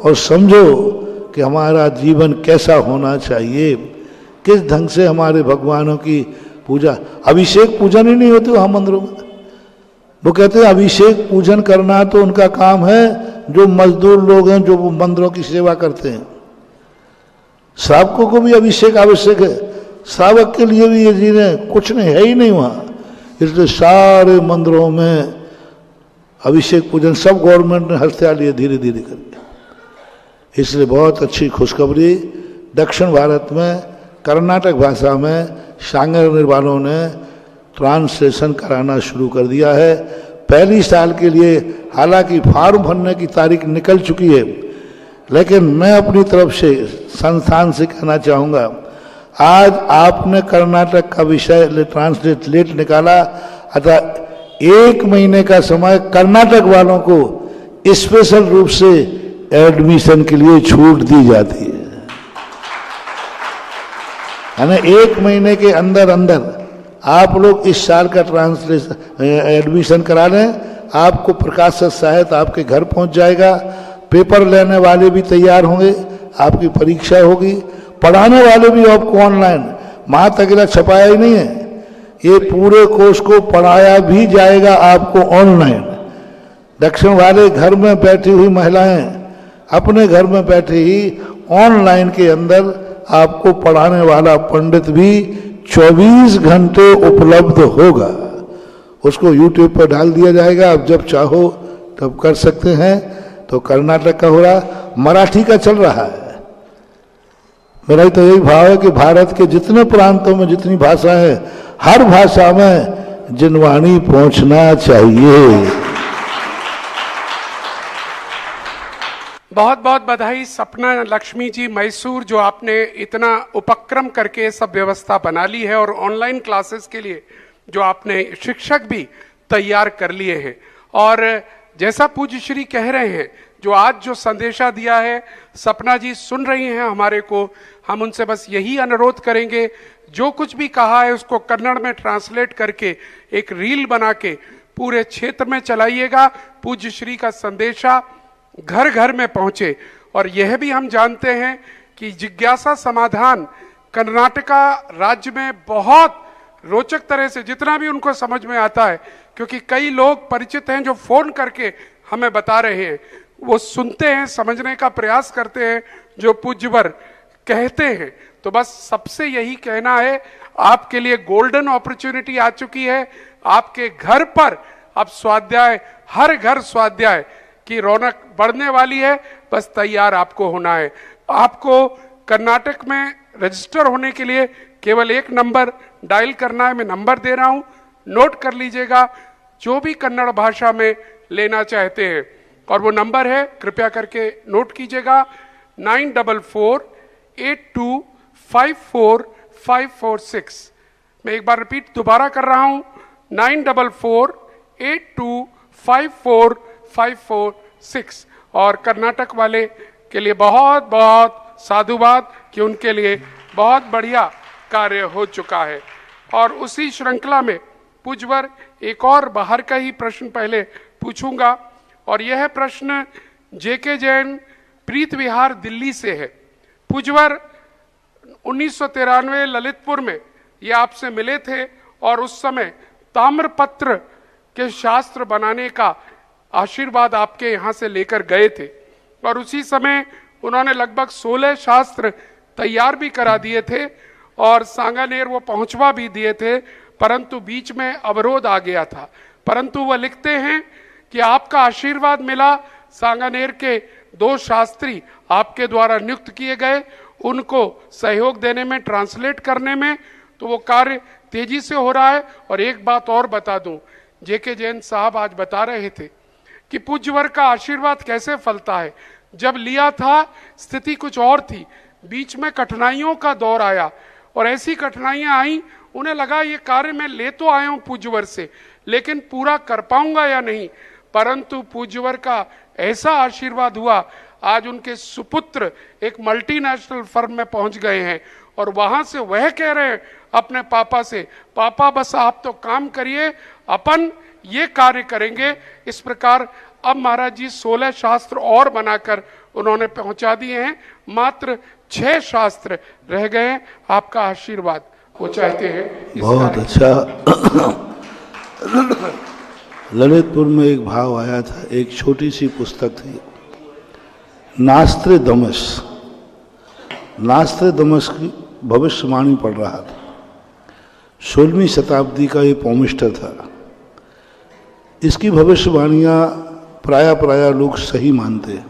और समझो कि हमारा जीवन कैसा होना चाहिए, किस ढंग से हमारे भगवानों की पूजा। अभिषेक पूजन ही नहीं होती वहाँ मंदिरों में। वो कहते हैं अभिषेक पूजन करना तो उनका काम है, जो मजदूर लोग हैं जो मंदिरों की सेवा करते हैं। श्रावकों को भी अभिषेक आवश्यक है। श्रावक के लिए भी ये चीजें कुछ नहीं है ही नहीं वहाँ। इसलिए सारे मंदिरों में अभिषेक पूजन सब गवर्नमेंट ने हथियार लिए धीरे धीरे करके। इसलिए बहुत अच्छी खुशखबरी, दक्षिण भारत में कर्नाटक भाषा में सांगर वालों ने ट्रांसलेशन कराना शुरू कर दिया है। पहली साल के लिए हालांकि फॉर्म भरने की तारीख निकल चुकी है, लेकिन मैं अपनी तरफ से संस्थान से कहना चाहूँगा, आज आपने कर्नाटक का विषय ट्रांसलेट निकाला, अतः 1 महीने का समय कर्नाटक वालों को स्पेशल रूप से एडमिशन के लिए छूट दी जाती है। यानी 1 महीने के अंदर अंदर आप लोग इस साल का ट्रांसलेशन एडमिशन करा लें, आपको प्रकाशक साहित्य आपके घर पहुंच जाएगा। पेपर लेने वाले भी तैयार होंगे, आपकी परीक्षा होगी, पढ़ाने वाले भी आपको ऑनलाइन, मात्र अकेला छपाया ही नहीं है, ये पूरे कोर्स को पढ़ाया भी जाएगा आपको ऑनलाइन। दक्षिण वाले घर में बैठी हुई महिलाएं अपने घर में बैठे ही ऑनलाइन के अंदर आपको पढ़ाने वाला पंडित भी 24 घंटे उपलब्ध होगा। उसको YouTube पर डाल दिया जाएगा, आप जब चाहो तब कर सकते हैं। तो कर्नाटक का हो रहा, मराठी का चल रहा है। मेरा तो यही भाव है कि भारत के जितने प्रांतों में जितनी भाषा है, हर भाषा में जिनवाणी पहुंचना चाहिए। बहुत बहुत बधाई सपना लक्ष्मी जी मैसूर, जो आपने इतना उपक्रम करके सब व्यवस्था बना ली है और ऑनलाइन क्लासेस के लिए जो आपने शिक्षक भी तैयार कर लिए हैं। और जैसा पूज्य श्री कह रहे हैं, जो आज जो संदेशा दिया है, सपना जी सुन रही हैं हमारे को, हम उनसे बस यही अनुरोध करेंगे, जो कुछ भी कहा है उसको कन्नड़ में ट्रांसलेट करके एक रील बना के पूरे क्षेत्र में चलाइएगा। पूज्य श्री का संदेशा घर घर में पहुंचे। और यह भी हम जानते हैं कि जिज्ञासा समाधान कर्नाटका राज्य में बहुत रोचक तरह से, जितना भी उनको समझ में आता है, क्योंकि कई लोग परिचित हैं जो फोन करके हमें बता रहे हैं, वो सुनते हैं, समझने का प्रयास करते हैं जो पूज्यवर कहते हैं। तो बस सबसे यही कहना है, आपके लिए गोल्डन अपॉर्चुनिटी आ चुकी है। आपके घर पर अब स्वाध्याय, हर घर स्वाध्याय की रौनक बढ़ने वाली है। बस तैयार आपको होना है। आपको कर्नाटक में रजिस्टर होने के लिए केवल एक नंबर डायल करना है। मैं नंबर दे रहा हूं, नोट कर लीजिएगा, जो भी कन्नड़ भाषा में लेना चाहते हैं। और वो नंबर है, कृपया करके नोट कीजिएगा, 9448254546। मैं एक बार रिपीट दोबारा कर रहा हूं, 9448254546। और कर्नाटक वाले के लिए बहुत बहुत साधुवाद कि उनके लिए बहुत बढ़िया कार्य हो चुका है। और उसी श्रृंखला में पूज्यवर एक और बाहर का ही प्रश्न पहले पूछूंगा, और यह प्रश्न जेके जैन प्रीत विहार दिल्ली से है। पूज्यवर 1993 ललितपुर में ये आपसे मिले थे और उस समय ताम्रपत्र के शास्त्र बनाने का आशीर्वाद आपके यहाँ से लेकर गए थे, और उसी समय उन्होंने लगभग 16 शास्त्र तैयार भी करा दिए थे और सांगानेर वो पहुंचवा भी दिए थे, परंतु बीच में अवरोध आ गया था। परंतु वह लिखते हैं कि आपका आशीर्वाद मिला, सांगानेर के 2 शास्त्री आपके द्वारा नियुक्त किए गए, उनको सहयोग देने में, ट्रांसलेट करने में, तो वो कार्य तेजी से हो रहा है। और एक बात और बता दूं, जेके जैन साहब आज बता रहे थे कि पूज्यवर का आशीर्वाद कैसे फलता है। जब लिया था स्थिति कुछ और थी, बीच में कठिनाइयों का दौर आया और ऐसी कठिनाइयां आई, उन्हें लगा ये कार्य मैं ले तो आया हूं पूज्यवर से, लेकिन पूरा कर पाऊंगा या नहीं। परंतु पूज्यवर का ऐसा आशीर्वाद हुआ, आज उनके सुपुत्र एक मल्टीनेशनल फर्म में पहुंच गए हैं और वहां से वह कह रहे हैं अपने पापा से, पापा बस आप तो काम करिए, अपन ये कार्य करेंगे। इस प्रकार अब महाराज जी 16 शास्त्र और बनाकर उन्होंने पहुंचा दिए हैं, मात्र 6 शास्त्र रह गए हैं। आपका आशीर्वाद वो चाहते हैं। बहुत अच्छा। ललितपुर में एक भाव आया था, एक छोटी सी पुस्तक थी, नास्त्रेदमस। नास्त्रेदमस की भविष्यवाणी पढ़ रहा था। 16वीं शताब्दी का ये पौमिस्टर था। इसकी भविष्यवाणियां प्राय लोग सही मानते हैं,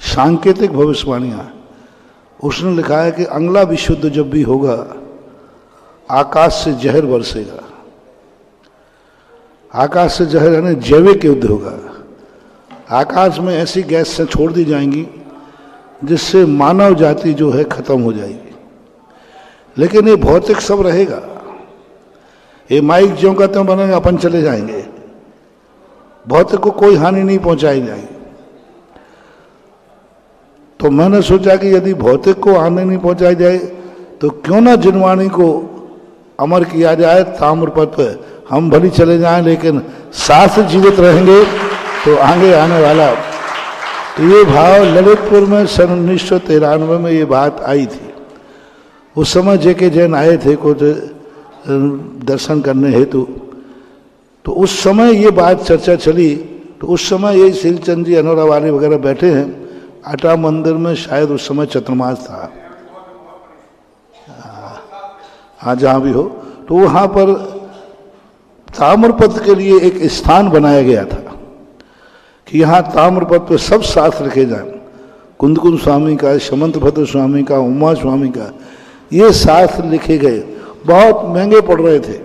सांकेतिक भविष्यवाणियां। उसने लिखा है कि अगला विश्व युद्ध जब भी होगा, आकाश से जहर बरसेगा। आकाश से जहर यानी जैविक युद्ध होगा। आकाश में ऐसी गैस से छोड़ दी जाएंगी जिससे मानव जाति जो है खत्म हो जाएगी। लेकिन ये भौतिक सब रहेगा। ये माइक ज्यों का त्यों बनेगा, अपन चले जाएंगे, भौतिक को कोई हानि नहीं पहुंचाई जाएगी। तो मैंने सोचा कि यदि भौतिक को हानि नहीं पहुंचाई जाए तो क्यों ना जिनवाणी को अमर किया जाए ताम्रपत्र पे। हम भली चले जाएं लेकिन शास्त्र जीवित रहेंगे तो आगे आने वाला। तो ये भाव ललितपुर में सन 1993 में ये बात आई थी। उस समय जेके जैन आए थे कुछ दर्शन करने हेतु, तो उस समय ये बात चर्चा चली। तो उस समय ये श्रीचंद जी अनोरा वाले वगैरह बैठे हैं आटा मंदिर में, शायद उस समय चतुर्मास था, हाँ जहाँ भी हो। तो वहाँ पर ताम्रपत्र के लिए एक स्थान बनाया गया था कि यहाँ ताम्रपत्र पर सब शास्त्र लिखे जाएं। कुंदकुंद स्वामी का, समंतभद्र स्वामी का, उमा स्वामी का, ये शास्त्र लिखे गए। बहुत महंगे पड़ रहे थे,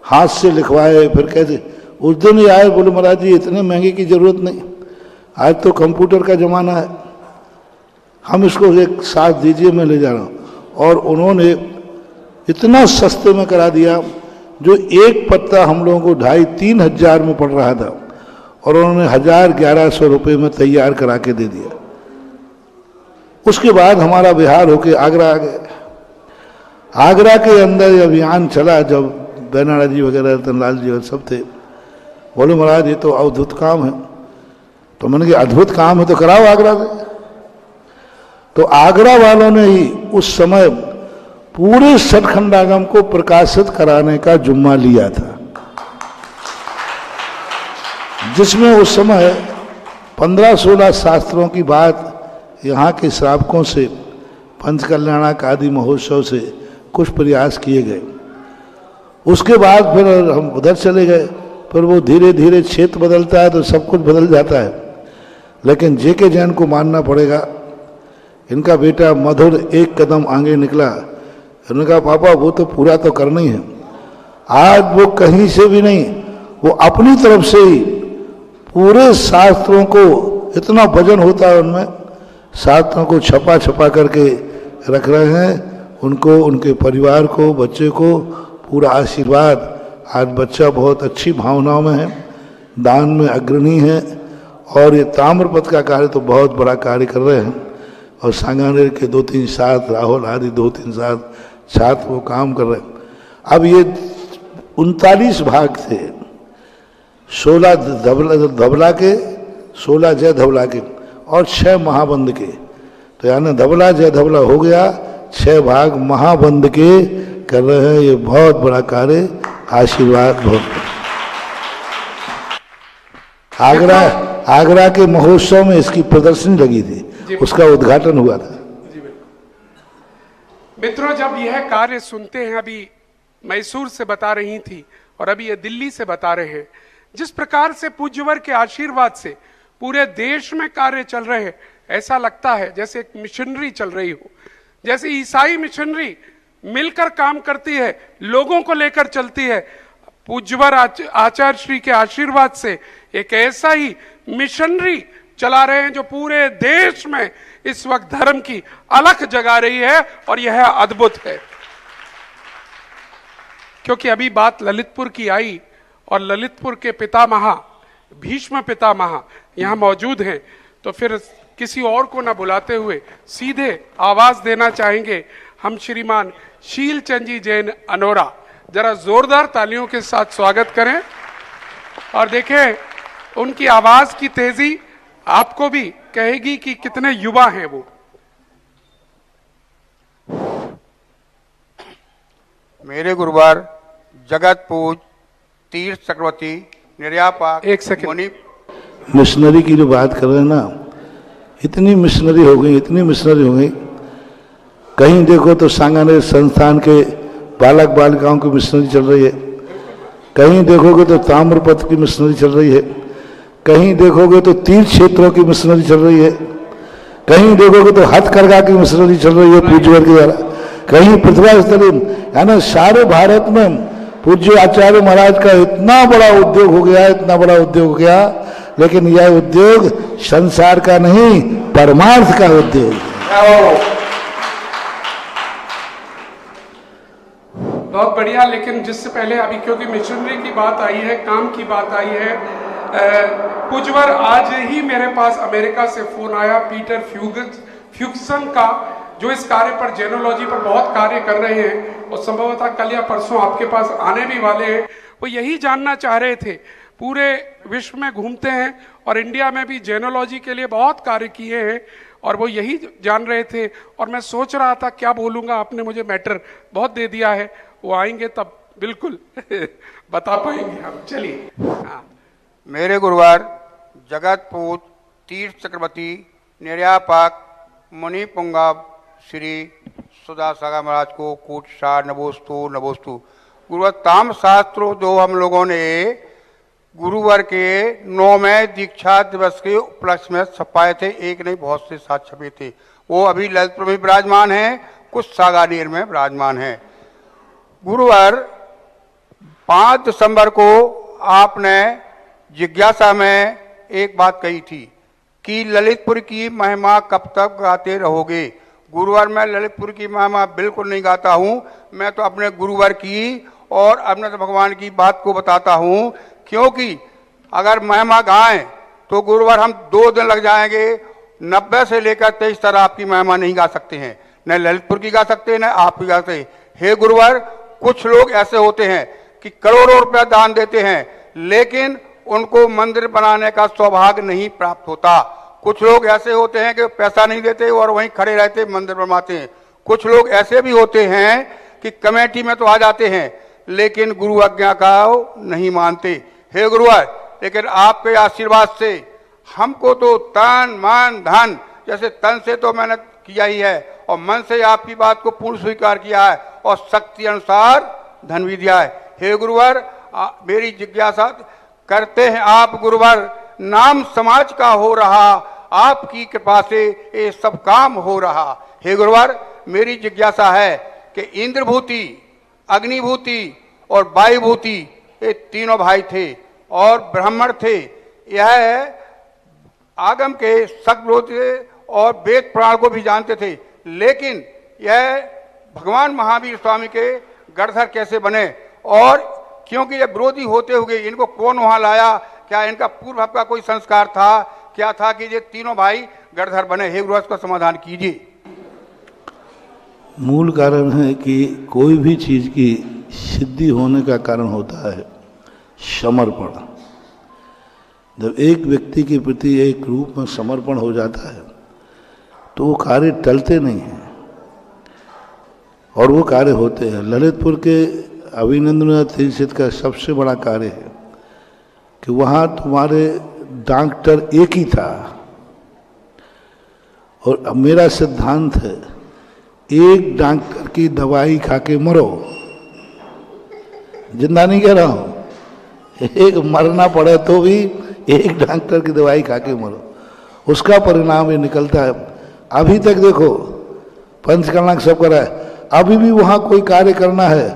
हाथ से लिखवाए। फिर कैसे उस दिन ही आए, बोले महाराज जी इतने महंगे की जरूरत नहीं, आज तो कंप्यूटर का जमाना है, हम इसको एक साथ दीजिए, मैं ले जा रहा हूँ। और उन्होंने इतना सस्ते में करा दिया, जो एक पत्ता हम लोगों को 2,500-3 हज़ार में पड़ रहा था, और उन्होंने 1,000-1,100 रुपये में तैयार करा के दे दिया। उसके बाद हमारा बिहार होके आगरा आ गए। आगरा के अंदर अभियान चला, जब बेनारा जी वगैरह, रतनलाल जी और सब थे, बोले महाराज ये तो अद्भुत काम है। तो मैंने कहा अद्भुत काम है तो कराओ आगरा से। तो आगरा वालों ने ही उस समय पूरे सतखंडागम को प्रकाशित कराने का जुम्मा लिया था, जिसमें उस समय 15-16 शास्त्रों की बात यहाँ के श्रावकों से, पंचकल्याणक आदि महोत्सव से कुछ प्रयास किए गए। उसके बाद फिर हम उधर चले गए, फिर वो धीरे धीरे क्षेत्र बदलता है तो सब कुछ बदल जाता है। लेकिन जेके जैन को मानना पड़ेगा, इनका बेटा मधुर एक कदम आगे निकला। उन्होंने कहा पापा वो तो पूरा तो करना ही है। आज वो कहीं से भी नहीं, वो अपनी तरफ से ही पूरे शास्त्रों को, इतना वजन होता है उनमें, शास्त्रों को छपा छपा करके रख रहे हैं। उनको, उनके परिवार को, बच्चे को पूरा आशीर्वाद। आज बच्चा बहुत अच्छी भावनाओं में है, दान में अग्रणी है, और ये ताम्रपत्र का कार्य तो बहुत बड़ा कार्य कर रहे हैं। और सांगानेर के 2-3 साथ, राहुल आदि 2-3 साथ छात्र वो काम कर रहे हैं। अब ये 39 भाग थे, 16 धबला के, 16 जय धबला के और 6 महाबंद के। तो यानी धबला जय धबला हो गया, 6 भाग महाबंद के कर रहे हैं। ये बहुत बड़ा कार्य, आशीर्वाद बहुत। आगरा के महोत्सव में इसकी प्रदर्शनी लगी थी, उसका उद्घाटन हुआ था। मित्रों, जब यह कार्य सुनते हैं, अभी मैसूर से बता रही थी और अभी ये दिल्ली से बता रहे हैं, जिस प्रकार से पूज्यवर के आशीर्वाद से पूरे देश में कार्य चल रहे हैं, ऐसा लगता है जैसे एक मिशनरी चल रही हो, जैसे ईसाई मिशनरी मिलकर काम करती है, लोगों को लेकर चलती है। पूज्यवर आचार्य श्री के आशीर्वाद से एक ऐसा ही मिशनरी चला रहे हैं जो पूरे देश में इस वक्त धर्म की अलख जगा रही है, और यह अद्भुत है। क्योंकि अभी बात ललितपुर की आई, और ललितपुर के पितामह, भीष्म पितामह यहां मौजूद हैं, तो फिर किसी और को ना बुलाते हुए सीधे आवाज देना चाहेंगे हम श्रीमान शीलचंद जी जैन अनोरा। जरा जोरदार तालियों के साथ स्वागत करें, और देखें उनकी आवाज की तेजी आपको भी कहेगी कि कितने युवा हैं वो। मेरे गुरुवार जगत पूज तीर्थ चक्रवर्ती निर्यापाक एक सेकंड, मुनि। मिशनरी की जो बात कर रहे हैं ना, इतनी मिशनरी हो गई, इतनी मिशनरी हो गई। कहीं देखो तो सांगानेर संस्थान के बालक बालिकाओं की मिशनरी चल रही है, कहीं देखोगे तो ताम्रपत्र की मिशनरी चल रही है, कहीं देखोगे तो तीर्थ क्षेत्रों की मिशनरी चल रही है, कहीं देखोगे तो हथकरघा की मिशनरी चल रही है पूज्यवर के द्वारा, कहीं पृथ्वी स्थली, यानी सारे भारत में पूज्य आचार्य महाराज का इतना बड़ा उद्योग हो गया, इतना बड़ा उद्योग हो गया। लेकिन यह उद्योग संसार का नहीं, परमार्थ का उद्योग है। बहुत बढ़िया। लेकिन जिससे पहले अभी, क्योंकि मिशनरी की बात आई है, काम की बात आई है, पूज्यवर आज ही मेरे पास अमेरिका से फोन आया पीटर फ्यूगसन का, जो इस कार्य पर, जेनोलॉजी पर बहुत कार्य कर रहे हैं, और संभवतः कल या परसों आपके पास आने भी वाले हैं। वो यही जानना चाह रहे थे, पूरे विश्व में घूमते हैं और इंडिया में भी जेनोलॉजी के लिए बहुत कार्य किए हैं, और वो यही जान रहे थे। और मैं सोच रहा था क्या बोलूंगा, आपने मुझे मैटर बहुत दे दिया है, वो आएंगे तब बिल्कुल बता पाएंगे हम। चलिए। हाँ। मेरे गुरुवार जगत पूज तीर्थ चक्रवर्ती निर्यापाक मुनि पुंगाब श्री सुधा सागर महाराज को कूट सार नमोस्तु नमोस्तु। गुरुवार ताम शास्त्रों जो हम लोगों ने गुरुवार के 9वें दीक्षा दिवस के उपलक्ष्य में छपाए थे, एक नहीं बहुत से साथ छपे थे। वो अभी ललितपुर में विराजमान हैं, कुछ सांगानेर में विराजमान हैं। गुरुवार 5 दिसंबर को आपने जिज्ञासा में एक बात कही थी कि ललितपुर की महिमा कब तक गाते रहोगे। गुरुवार मैं ललितपुर की महिमा बिल्कुल नहीं गाता हूँ, मैं तो अपने गुरुवार की और अपने भगवान की बात को बताता हूँ, क्योंकि अगर महिमा गाएं तो गुरुवार हम 2 दिन लग जाएंगे। 90 से लेकर 23 तक आपकी महिमा नहीं गा सकते हैं, न ललितपुर की गा सकते न आप की गा सकते। हे गुरुवार, कुछ लोग ऐसे होते हैं कि करोड़ों रुपया दान देते हैं, लेकिन उनको मंदिर बनाने का सौभाग्य नहीं प्राप्त होता। कुछ लोग ऐसे होते हैं कि पैसा नहीं देते और वहीं खड़े रहते मंदिर बनवाते हैं। कुछ लोग ऐसे भी होते हैं कि कमेटी में तो आ जाते हैं लेकिन गुरु आज्ञा का नहीं मानते। हे गुरुवार, लेकिन आपके आशीर्वाद से हमको तो तन मन धन, जैसे तन से तो मैंने किया ही है और मन से आपकी बात को पूर्ण स्वीकार किया है और शक्ति अनुसार धन भी दिया है। हे गुरुवार, मेरी जिज्ञासा करते हैं आप गुरुवर, नाम समाज का हो रहा, आपकी कृपा से ये सब काम हो रहा। हे गुरुवर, मेरी जिज्ञासा है कि इंद्रभूति, अग्निभूति और वायुभूति ये तीनों भाई थे और ब्राह्मण थे। यह आगम के सक थे और वेद पुराण को भी जानते थे, लेकिन यह भगवान महावीर स्वामी के गढ़धर कैसे बने? और क्योंकि ये विरोधी होते हुए इनको कौन वहां लाया? क्या इनका पूर्व का कोई संस्कार था? क्या था कि ये तीनों भाई गढ़धर बने? हे गुरु, इसका समाधान कीजिए। मूल कारण है कि कोई भी चीज की सिद्धि होने का कारण होता है समर्पण। जब एक व्यक्ति के प्रति एक रूप में समर्पण हो जाता है तो वो कार्य टलते नहीं हैं और वो कार्य होते हैं। ललितपुर के अभिनंदनाथ तीर्थ का सबसे बड़ा कार्य है कि वहाँ तुम्हारे डॉक्टर एक ही था और अब मेरा सिद्धांत है एक डॉक्टर की दवाई खा के मरो। जिंदा नहीं कह रहा हूं, एक मरना पड़े तो भी एक डॉक्टर की दवाई खा के मरो, उसका परिणाम ये निकलता है। अभी तक देखो पंचकर्मा सब करा है, अभी भी वहां कोई कार्य करना है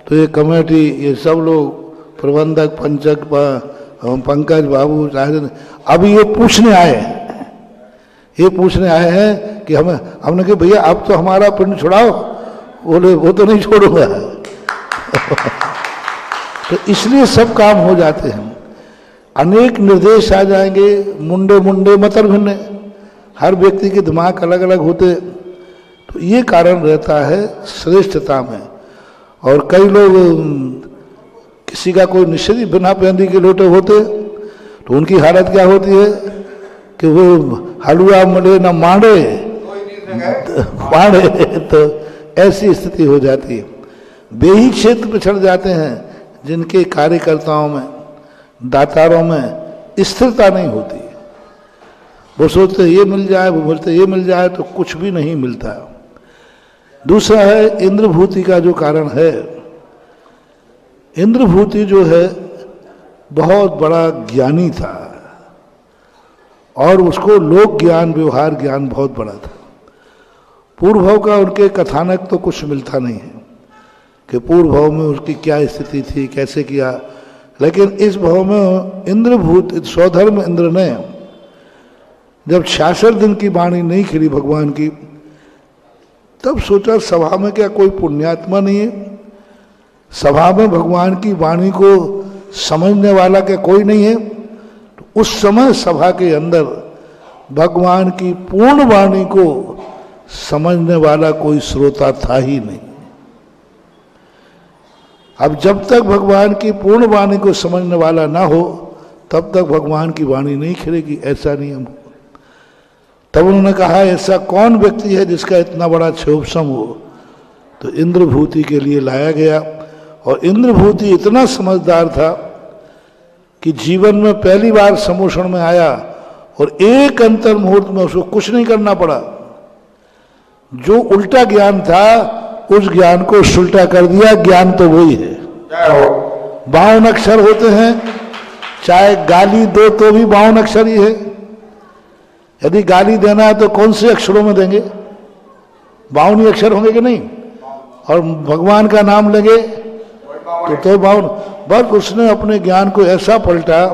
तो ये कमेटी, ये सब लोग प्रबंधक, पंकज बाबू, अभी ये पूछने आए हैं, ये पूछने आए हैं कि हमने कहा भैया आप तो हमारा पिंड छुड़ाओ। बोले वो तो नहीं छोड़ूंगा। तो इसलिए सब काम हो जाते हैं। अनेक निर्देश आ जाएंगे, मुंडे मुंडे मतर भिन्ने, हर व्यक्ति के दिमाग अलग अलग होते, तो ये कारण रहता है श्रेष्ठता में। और कई लोग, किसी का कोई निश्चित बिना पेंदी के लोटे होते तो उनकी हालत क्या होती है कि वो हलवा मिले न मांडे पाड़े, तो ऐसी स्थिति हो जाती है। वे ही क्षेत्र पिछड़ जाते हैं जिनके कार्यकर्ताओं में, दातारों में स्थिरता नहीं होती। वो सोचते ये मिल जाए, वो बोलते ये मिल जाए, तो कुछ भी नहीं मिलता। दूसरा है इंद्रभूति का जो कारण है। इंद्रभूति जो है बहुत बड़ा ज्ञानी था और उसको लोक ज्ञान, व्यवहार ज्ञान बहुत बड़ा था। पूर्व भाव का उनके कथानक तो कुछ मिलता नहीं है कि पूर्व भाव में उसकी क्या स्थिति थी, कैसे किया, लेकिन इस भाव में इंद्रभूत, स्वधर्म इंद्र ने जब 66 दिन की वाणी नहीं खिली भगवान की, तब सोचा सभा में क्या कोई पुण्यात्मा नहीं है? सभा में भगवान की वाणी को समझने वाला क्या कोई नहीं है? तो उस समय सभा के अंदर भगवान की पूर्ण वाणी को समझने वाला कोई श्रोता था ही नहीं। अब जब तक भगवान की पूर्ण वाणी को समझने वाला ना हो तब तक भगवान की वाणी नहीं खिलेगी, ऐसा नियम हो। तब उन्होंने कहा ऐसा कौन व्यक्ति है जिसका इतना बड़ा क्षोभसम हो? तो इंद्रभूति के लिए लाया गया। और इंद्रभूति इतना समझदार था कि जीवन में पहली बार समोषण में आया और एक अंतर मुहूर्त में उसको कुछ नहीं करना पड़ा। जो उल्टा ज्ञान था उस ज्ञान को सुलटा कर दिया। ज्ञान तो वही है, 52 अक्षर होते हैं, चाहे गाली दो तो भी 52 अक्षर ही है। यदि गाली देना है तो कौन से अक्षरों में देंगे? 52 अक्षर होंगे कि नहीं? और भगवान का नाम लगे तो 52। बस उसने अपने ज्ञान को ऐसा पलटा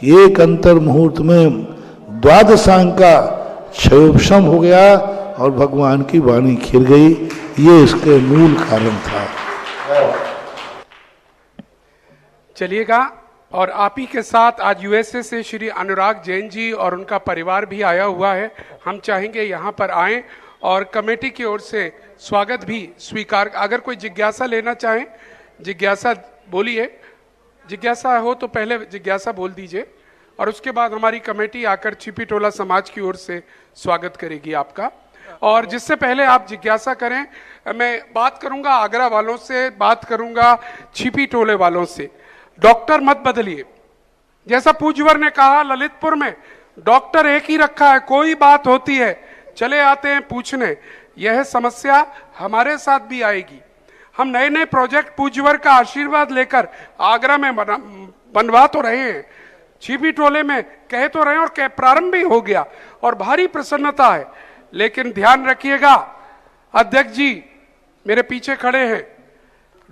कि एक अंतर मुहूर्त में द्वादशांग का क्षयोपशम हो गया और भगवान की वाणी खिल गई। ये इसके मूल कारण था। चलिएगा, और आप ही के साथ आज यूएसए से श्री अनुराग जैन जी और उनका परिवार भी आया हुआ है। हम चाहेंगे यहाँ पर आएं और कमेटी की ओर से स्वागत भी स्वीकार। अगर कोई जिज्ञासा लेना चाहें, जिज्ञासा बोलिए, जिज्ञासा हो तो पहले जिज्ञासा बोल दीजिए और उसके बाद हमारी कमेटी आकर छिपी टोला समाज की ओर से स्वागत करेगी आपका। और जिससे पहले आप जिज्ञासा करें, मैं बात करूंगा आगरा वालों से, बात करूंगा छिपी टोले वालों से। डॉक्टर मत बदलिए। जैसा पूज्यवर ने कहा, ललितपुर में डॉक्टर एक ही रखा है, कोई बात होती है चले आते हैं पूछने। यह समस्या हमारे साथ भी आएगी। हम नए नए प्रोजेक्ट पूज्यवर का आशीर्वाद लेकर आगरा में बनवा तो रहे हैं, छिपी टोले में कह तो रहे हैं, और कह प्रारंभ भी हो गया और भारी प्रसन्नता है। लेकिन ध्यान रखिएगा, अध्यक्ष जी मेरे पीछे खड़े हैं,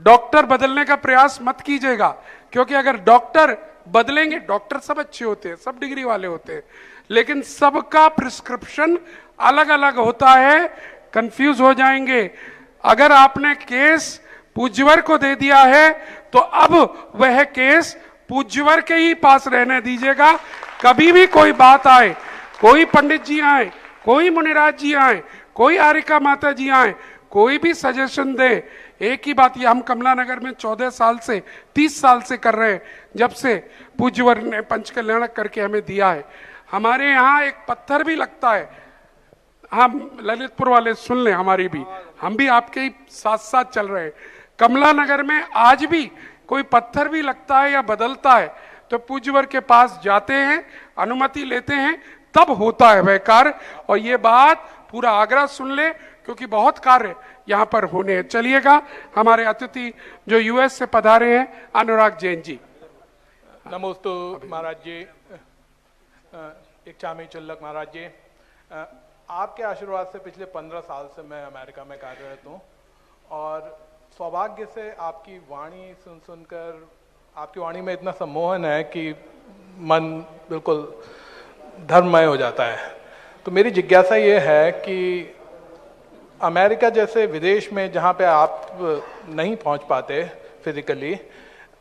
डॉक्टर बदलने का प्रयास मत कीजिएगा, क्योंकि अगर डॉक्टर बदलेंगे, डॉक्टर सब अच्छे होते हैं, सब डिग्री वाले होते हैं, लेकिन सबका प्रिस्क्रिप्शन अलग अलग होता है, कंफ्यूज हो जाएंगे। अगर आपने केस पूज्यवर को दे दिया है तो अब वह केस पूज्यवर के ही पास रहने दीजिएगा। कभी भी कोई बात आए, कोई पंडित जी आए, कोई मुनिराज जी आए, कोई आरिका माता जी आए, कोई भी सजेशन दे, एक ही बात, ये हम कमला नगर में 14 साल से 30 साल से कर रहे हैं, जब से पूज्यवर ने पंचकल्याण करके हमें दिया है। हमारे यहाँ एक पत्थर भी लगता है, हम ललितपुर वाले सुन लें, हमारी भी, हम भी आपके ही साथ साथ चल रहे हैं। कमला नगर में आज भी कोई पत्थर भी लगता है या बदलता है तो पूज्यवर के पास जाते हैं, अनुमति लेते हैं, तब होता है वह कार्य। और ये बात पूरा आगरा सुन ले, क्योंकि बहुत कार्य यहाँ पर होने हैं। चलिएगा, हमारे अतिथि जो यूएस से पधारे हैं, अनुराग जैन जी। नमोस्तु महाराज जी, इच्छामी चुल्लक महाराज जी, आपके आशीर्वाद से पिछले 15 साल से मैं अमेरिका में कार्यरत हूँ, और सौभाग्य से आपकी वाणी सुन सुनकर, आपकी वाणी में इतना सम्मोहन है कि मन बिल्कुल धर्ममय हो जाता है। तो मेरी जिज्ञासा ये है कि अमेरिका जैसे विदेश में जहाँ पे आप नहीं पहुँच पाते फिजिकली,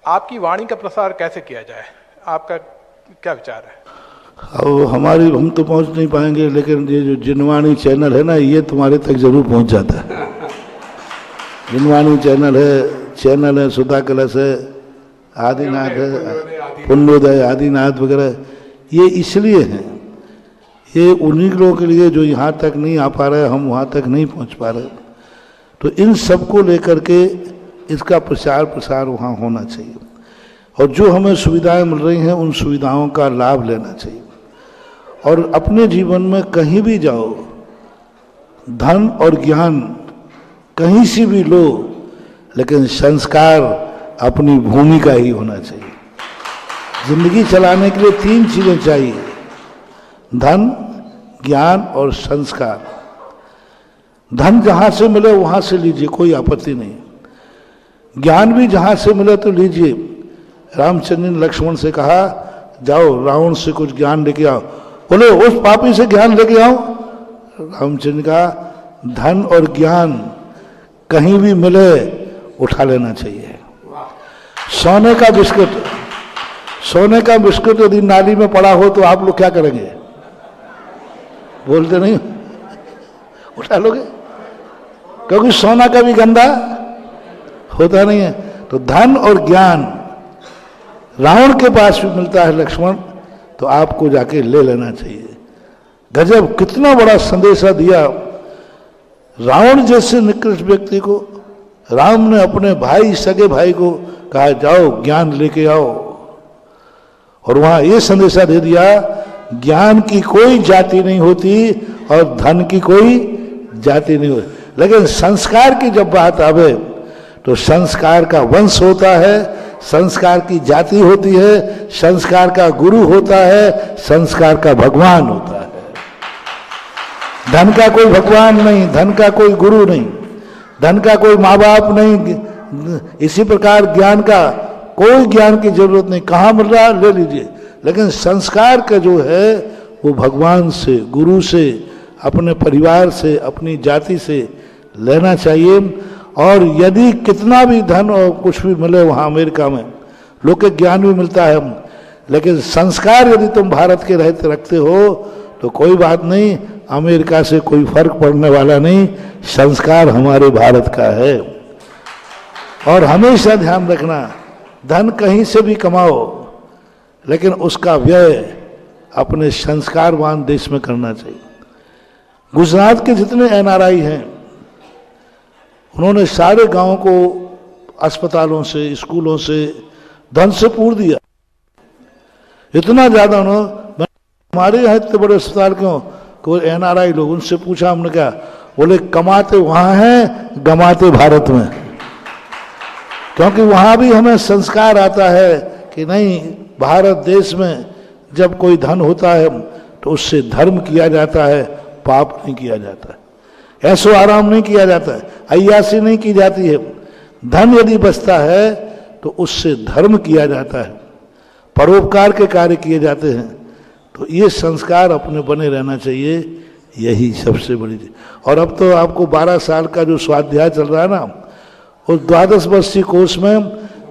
आपकी वाणी का प्रसार कैसे किया जाए, आपका क्या विचार है? अब हम तो पहुंच नहीं पाएंगे, लेकिन ये जो जिनवाणी चैनल है ना, ये तुम्हारे तक जरूर पहुंच जाता है। जिनवाणी चैनल है, सुधा कलश है, आदिनाथ है, पुण्योदय आदिनाथ वगैरह, ये इसलिए हैं, ये उन्हीं लोगों के लिए जो यहाँ तक नहीं आ पा रहे, हम वहाँ तक नहीं पहुँच पा रहे। तो इन सबको लेकर के इसका प्रसार वहाँ होना चाहिए, और जो हमें सुविधाएं मिल रही हैं उन सुविधाओं का लाभ लेना चाहिए। और अपने जीवन में कहीं भी जाओ, धन और ज्ञान कहीं से भी लो, लेकिन संस्कार अपनी भूमि का ही होना चाहिए। जिंदगी चलाने के लिए 3 चीजें चाहिए, धन, ज्ञान और संस्कार। धन जहाँ से मिले वहाँ से लीजिए, कोई आपत्ति नहीं। ज्ञान भी जहाँ से मिले तो लीजिए। रामचंद्र ने लक्ष्मण से कहा, जाओ रावण से कुछ ज्ञान लेके आओ। बोले उस पापी से ज्ञान लेके आओ। रामचंद्र का धन और ज्ञान कहीं भी मिले उठा लेना चाहिए। सोने का बिस्कुट यदि नाली में पड़ा हो तो आप लोग क्या करेंगे? बोलते नहीं, उठा लोगे, क्योंकि सोना का भी गंदा होता नहीं है। तो धन और ज्ञान रावण के पास भी मिलता है लक्ष्मण, तो आपको जाके ले लेना चाहिए। गजब, कितना बड़ा संदेशा दिया। रावण जैसे निकृष्ट व्यक्ति को राम ने अपने भाई, सगे भाई को कहा, जाओ ज्ञान लेके आओ, और वहां ये संदेशा दे दिया, ज्ञान की कोई जाति नहीं होती और धन की कोई जाति नहीं होती, लेकिन संस्कार की जब बात आवे तो संस्कार का वंश होता है, संस्कार की जाति होती है, संस्कार का गुरु होता है, संस्कार का भगवान होता है। धन का कोई भगवान नहीं, धन का कोई गुरु नहीं, धन का कोई माँ बाप नहीं। इसी प्रकार ज्ञान का कोई ज्ञान की जरूरत नहीं, कहाँ मिल रहा ले लीजिए, लेकिन संस्कार का जो है वो भगवान से, गुरु से, अपने परिवार से, अपनी जाति से लेना चाहिए। और यदि कितना भी धन और कुछ भी मिले वहाँ अमेरिका में, लौकिक ज्ञान भी मिलता है, लेकिन संस्कार यदि तुम भारत के रहते रखते हो तो कोई बात नहीं, अमेरिका से कोई फर्क पड़ने वाला नहीं, संस्कार हमारे भारत का है। और हमेशा ध्यान रखना, धन कहीं से भी कमाओ, लेकिन उसका व्यय अपने संस्कारवान देश में करना चाहिए। गुजरात के जितने एनआरआई हैं, उन्होंने सारे गांवों को अस्पतालों से, स्कूलों से धन से पूर दिया। इतना ज्यादा उन्होंने, हमारे यहाँ इतने बड़े अस्पताल क्यों? कोई एनआरआई लोग, उनसे पूछा हमने, क्या बोले, कमाते वहां हैं, गमाते भारत में। क्योंकि वहां भी हमें संस्कार आता है कि नहीं, भारत देश में जब कोई धन होता है तो उससे धर्म किया जाता है, पाप नहीं किया जाता है, ऐसो आराम नहीं किया जाता है, अय्यासी नहीं की जाती है। धन यदि बचता है तो उससे धर्म किया जाता है, परोपकार के कार्य किए जाते हैं। तो ये संस्कार अपने बने रहना चाहिए, यही सबसे बड़ी चीज। और अब तो आपको 12 साल का जो स्वाध्याय चल रहा है ना, उस 12 वर्षीय कोर्स में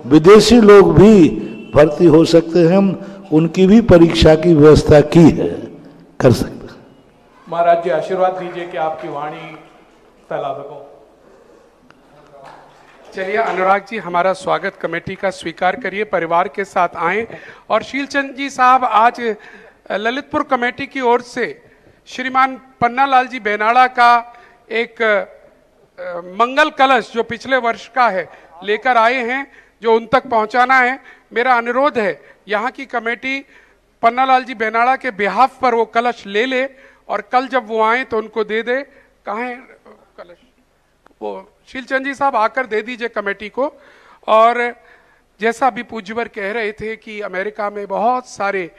विदेशी लोग भी भर्ती हो सकते हैं, उनकी भी परीक्षा की व्यवस्था की है, कर सकते हैं। महाराज जी आशीर्वाद दीजिए कि आपकी वाणी फैला सको। चलिए अनुराग जी, हमारा स्वागत कमेटी का स्वीकार करिए, परिवार के साथ आएं। और शीलचंद जी साहब, आज ललितपुर कमेटी की ओर से श्रीमान पन्नालाल जी बेनाड़ा का एक मंगल कलश जो पिछले वर्ष का है लेकर आए हैं, जो उन तक पहुंचाना है। मेरा अनुरोध है यहाँ की कमेटी पन्नालाल जी बेनाड़ा के बिहाफ पर वो कलश ले ले और कल जब वो आए तो उनको दे दे। कहाँ है कलश? वो शीलचंद जी साहब आकर दे दीजिए कमेटी को। और जैसा अभी पूज्यवर कह रहे थे कि अमेरिका में बहुत सारे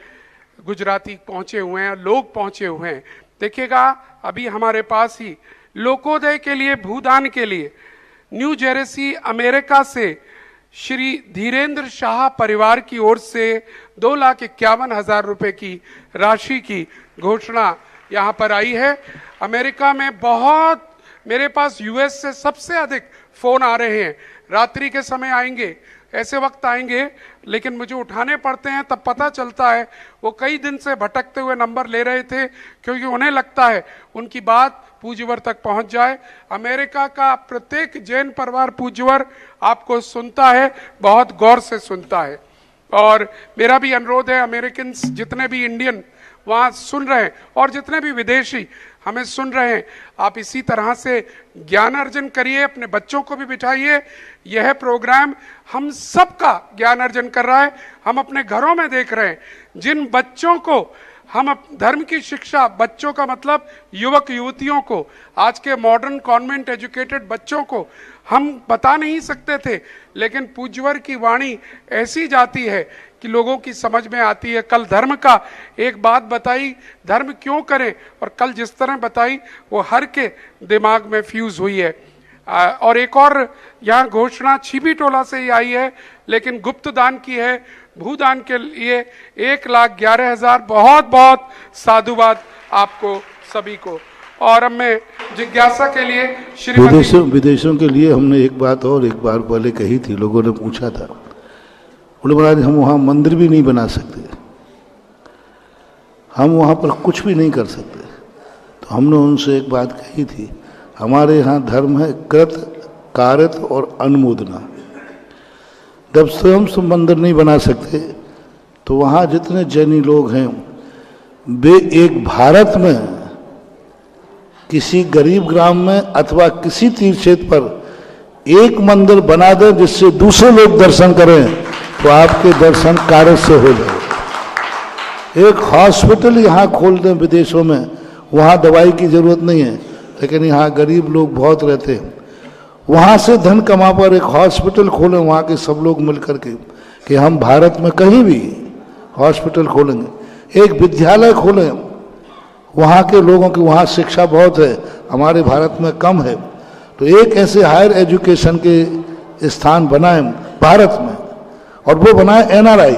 गुजराती पहुंचे हुए हैं, लोग पहुंचे हुए हैं। देखिएगा, अभी हमारे पास ही लोकोदय के लिए, भूदान के लिए न्यू जर्सी अमेरिका से श्री धीरेन्द्र शाह परिवार की ओर से 2,51,000 रुपए की राशि की घोषणा यहाँ पर आई है। अमेरिका में बहुत, मेरे पास यूएस से सबसे अधिक फोन आ रहे हैं। रात्रि के समय आएंगे, ऐसे वक्त आएंगे, लेकिन मुझे उठाने पड़ते हैं, तब पता चलता है वो कई दिन से भटकते हुए नंबर ले रहे थे, क्योंकि उन्हें लगता है उनकी बात पूज्यवर तक पहुंच जाए। अमेरिका का प्रत्येक जैन परिवार पूज्यवर आपको सुनता है, बहुत गौर से सुनता है। और मेरा भी अनुरोध है, अमेरिकन जितने भी इंडियन वहां सुन रहे हैं और जितने भी विदेशी हमें सुन रहे हैं, आप इसी तरह से ज्ञान अर्जन करिए, अपने बच्चों को भी बिठाइए। यह प्रोग्राम हम सबका ज्ञान अर्जन कर रहा है। हम अपने घरों में देख रहे हैं, जिन बच्चों को हम धर्म की शिक्षा, बच्चों का मतलब युवक युवतियों को, आज के मॉडर्न कॉन्वेंट एजुकेटेड बच्चों को हम बता नहीं सकते थे, लेकिन पूज्यवर की वाणी ऐसी जाती है कि लोगों की समझ में आती है। कल धर्म का एक बात बताई, धर्म क्यों करें, और कल जिस तरह बताई वो हर के दिमाग में फ्यूज हुई है। और एक और यहाँ घोषणा छिपी टोला से ही आई है, लेकिन गुप्त दान की है। भूदान के लिए 1,11,000। बहुत बहुत साधुवाद आपको सभी को। और अब मैं जिज्ञासा के लिए विदेशों के लिए हमने एक बात और एक बार पहले कही थी, लोगों ने पूछा था, बोले महाराज हम वहाँ मंदिर भी नहीं बना सकते, हम वहाँ पर कुछ भी नहीं कर सकते। तो हमने उनसे एक बात कही थी, हमारे यहाँ धर्म है कृत, कारत और अनुमोदना। जब स्वयं से मंदिर नहीं बना सकते तो वहाँ जितने जैनी लोग हैं वे एक भारत में किसी गरीब ग्राम में अथवा किसी तीर्थ क्षेत्र पर एक मंदिर बना दें जिससे दूसरे लोग दर्शन करें, तो आपके दर्शन कार्य से हो जाए। एक हॉस्पिटल यहाँ खोल दें विदेशों में, वहाँ दवाई की जरूरत नहीं है, लेकिन यहाँ गरीब लोग बहुत रहते हैं, वहाँ से धन कमा पर एक हॉस्पिटल खोलें वहाँ के सब लोग मिल करके, कि हम भारत में कहीं भी हॉस्पिटल खोलेंगे। एक विद्यालय खोलें, वहाँ के लोगों की, वहाँ शिक्षा बहुत है, हमारे भारत में कम है, तो एक ऐसे हायर एजुकेशन के स्थान बनाए भारत में, और वो बनाए एनआरआई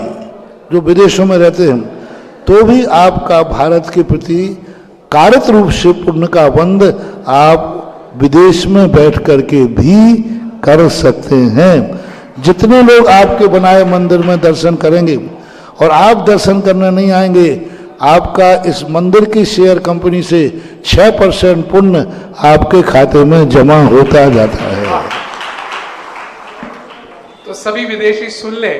जो विदेशों में रहते हैं, तो भी आपका भारत के प्रति कारक रूप से पुण्य का बंध आप विदेश में बैठ करके भी कर सकते हैं। जितने लोग आपके बनाए मंदिर में दर्शन करेंगे, और आप दर्शन करने नहीं आएंगे, आपका इस मंदिर की शेयर कंपनी से 6% पुण्य आपके खाते में जमा होता जाता है। तो सभी विदेशी सुन ले,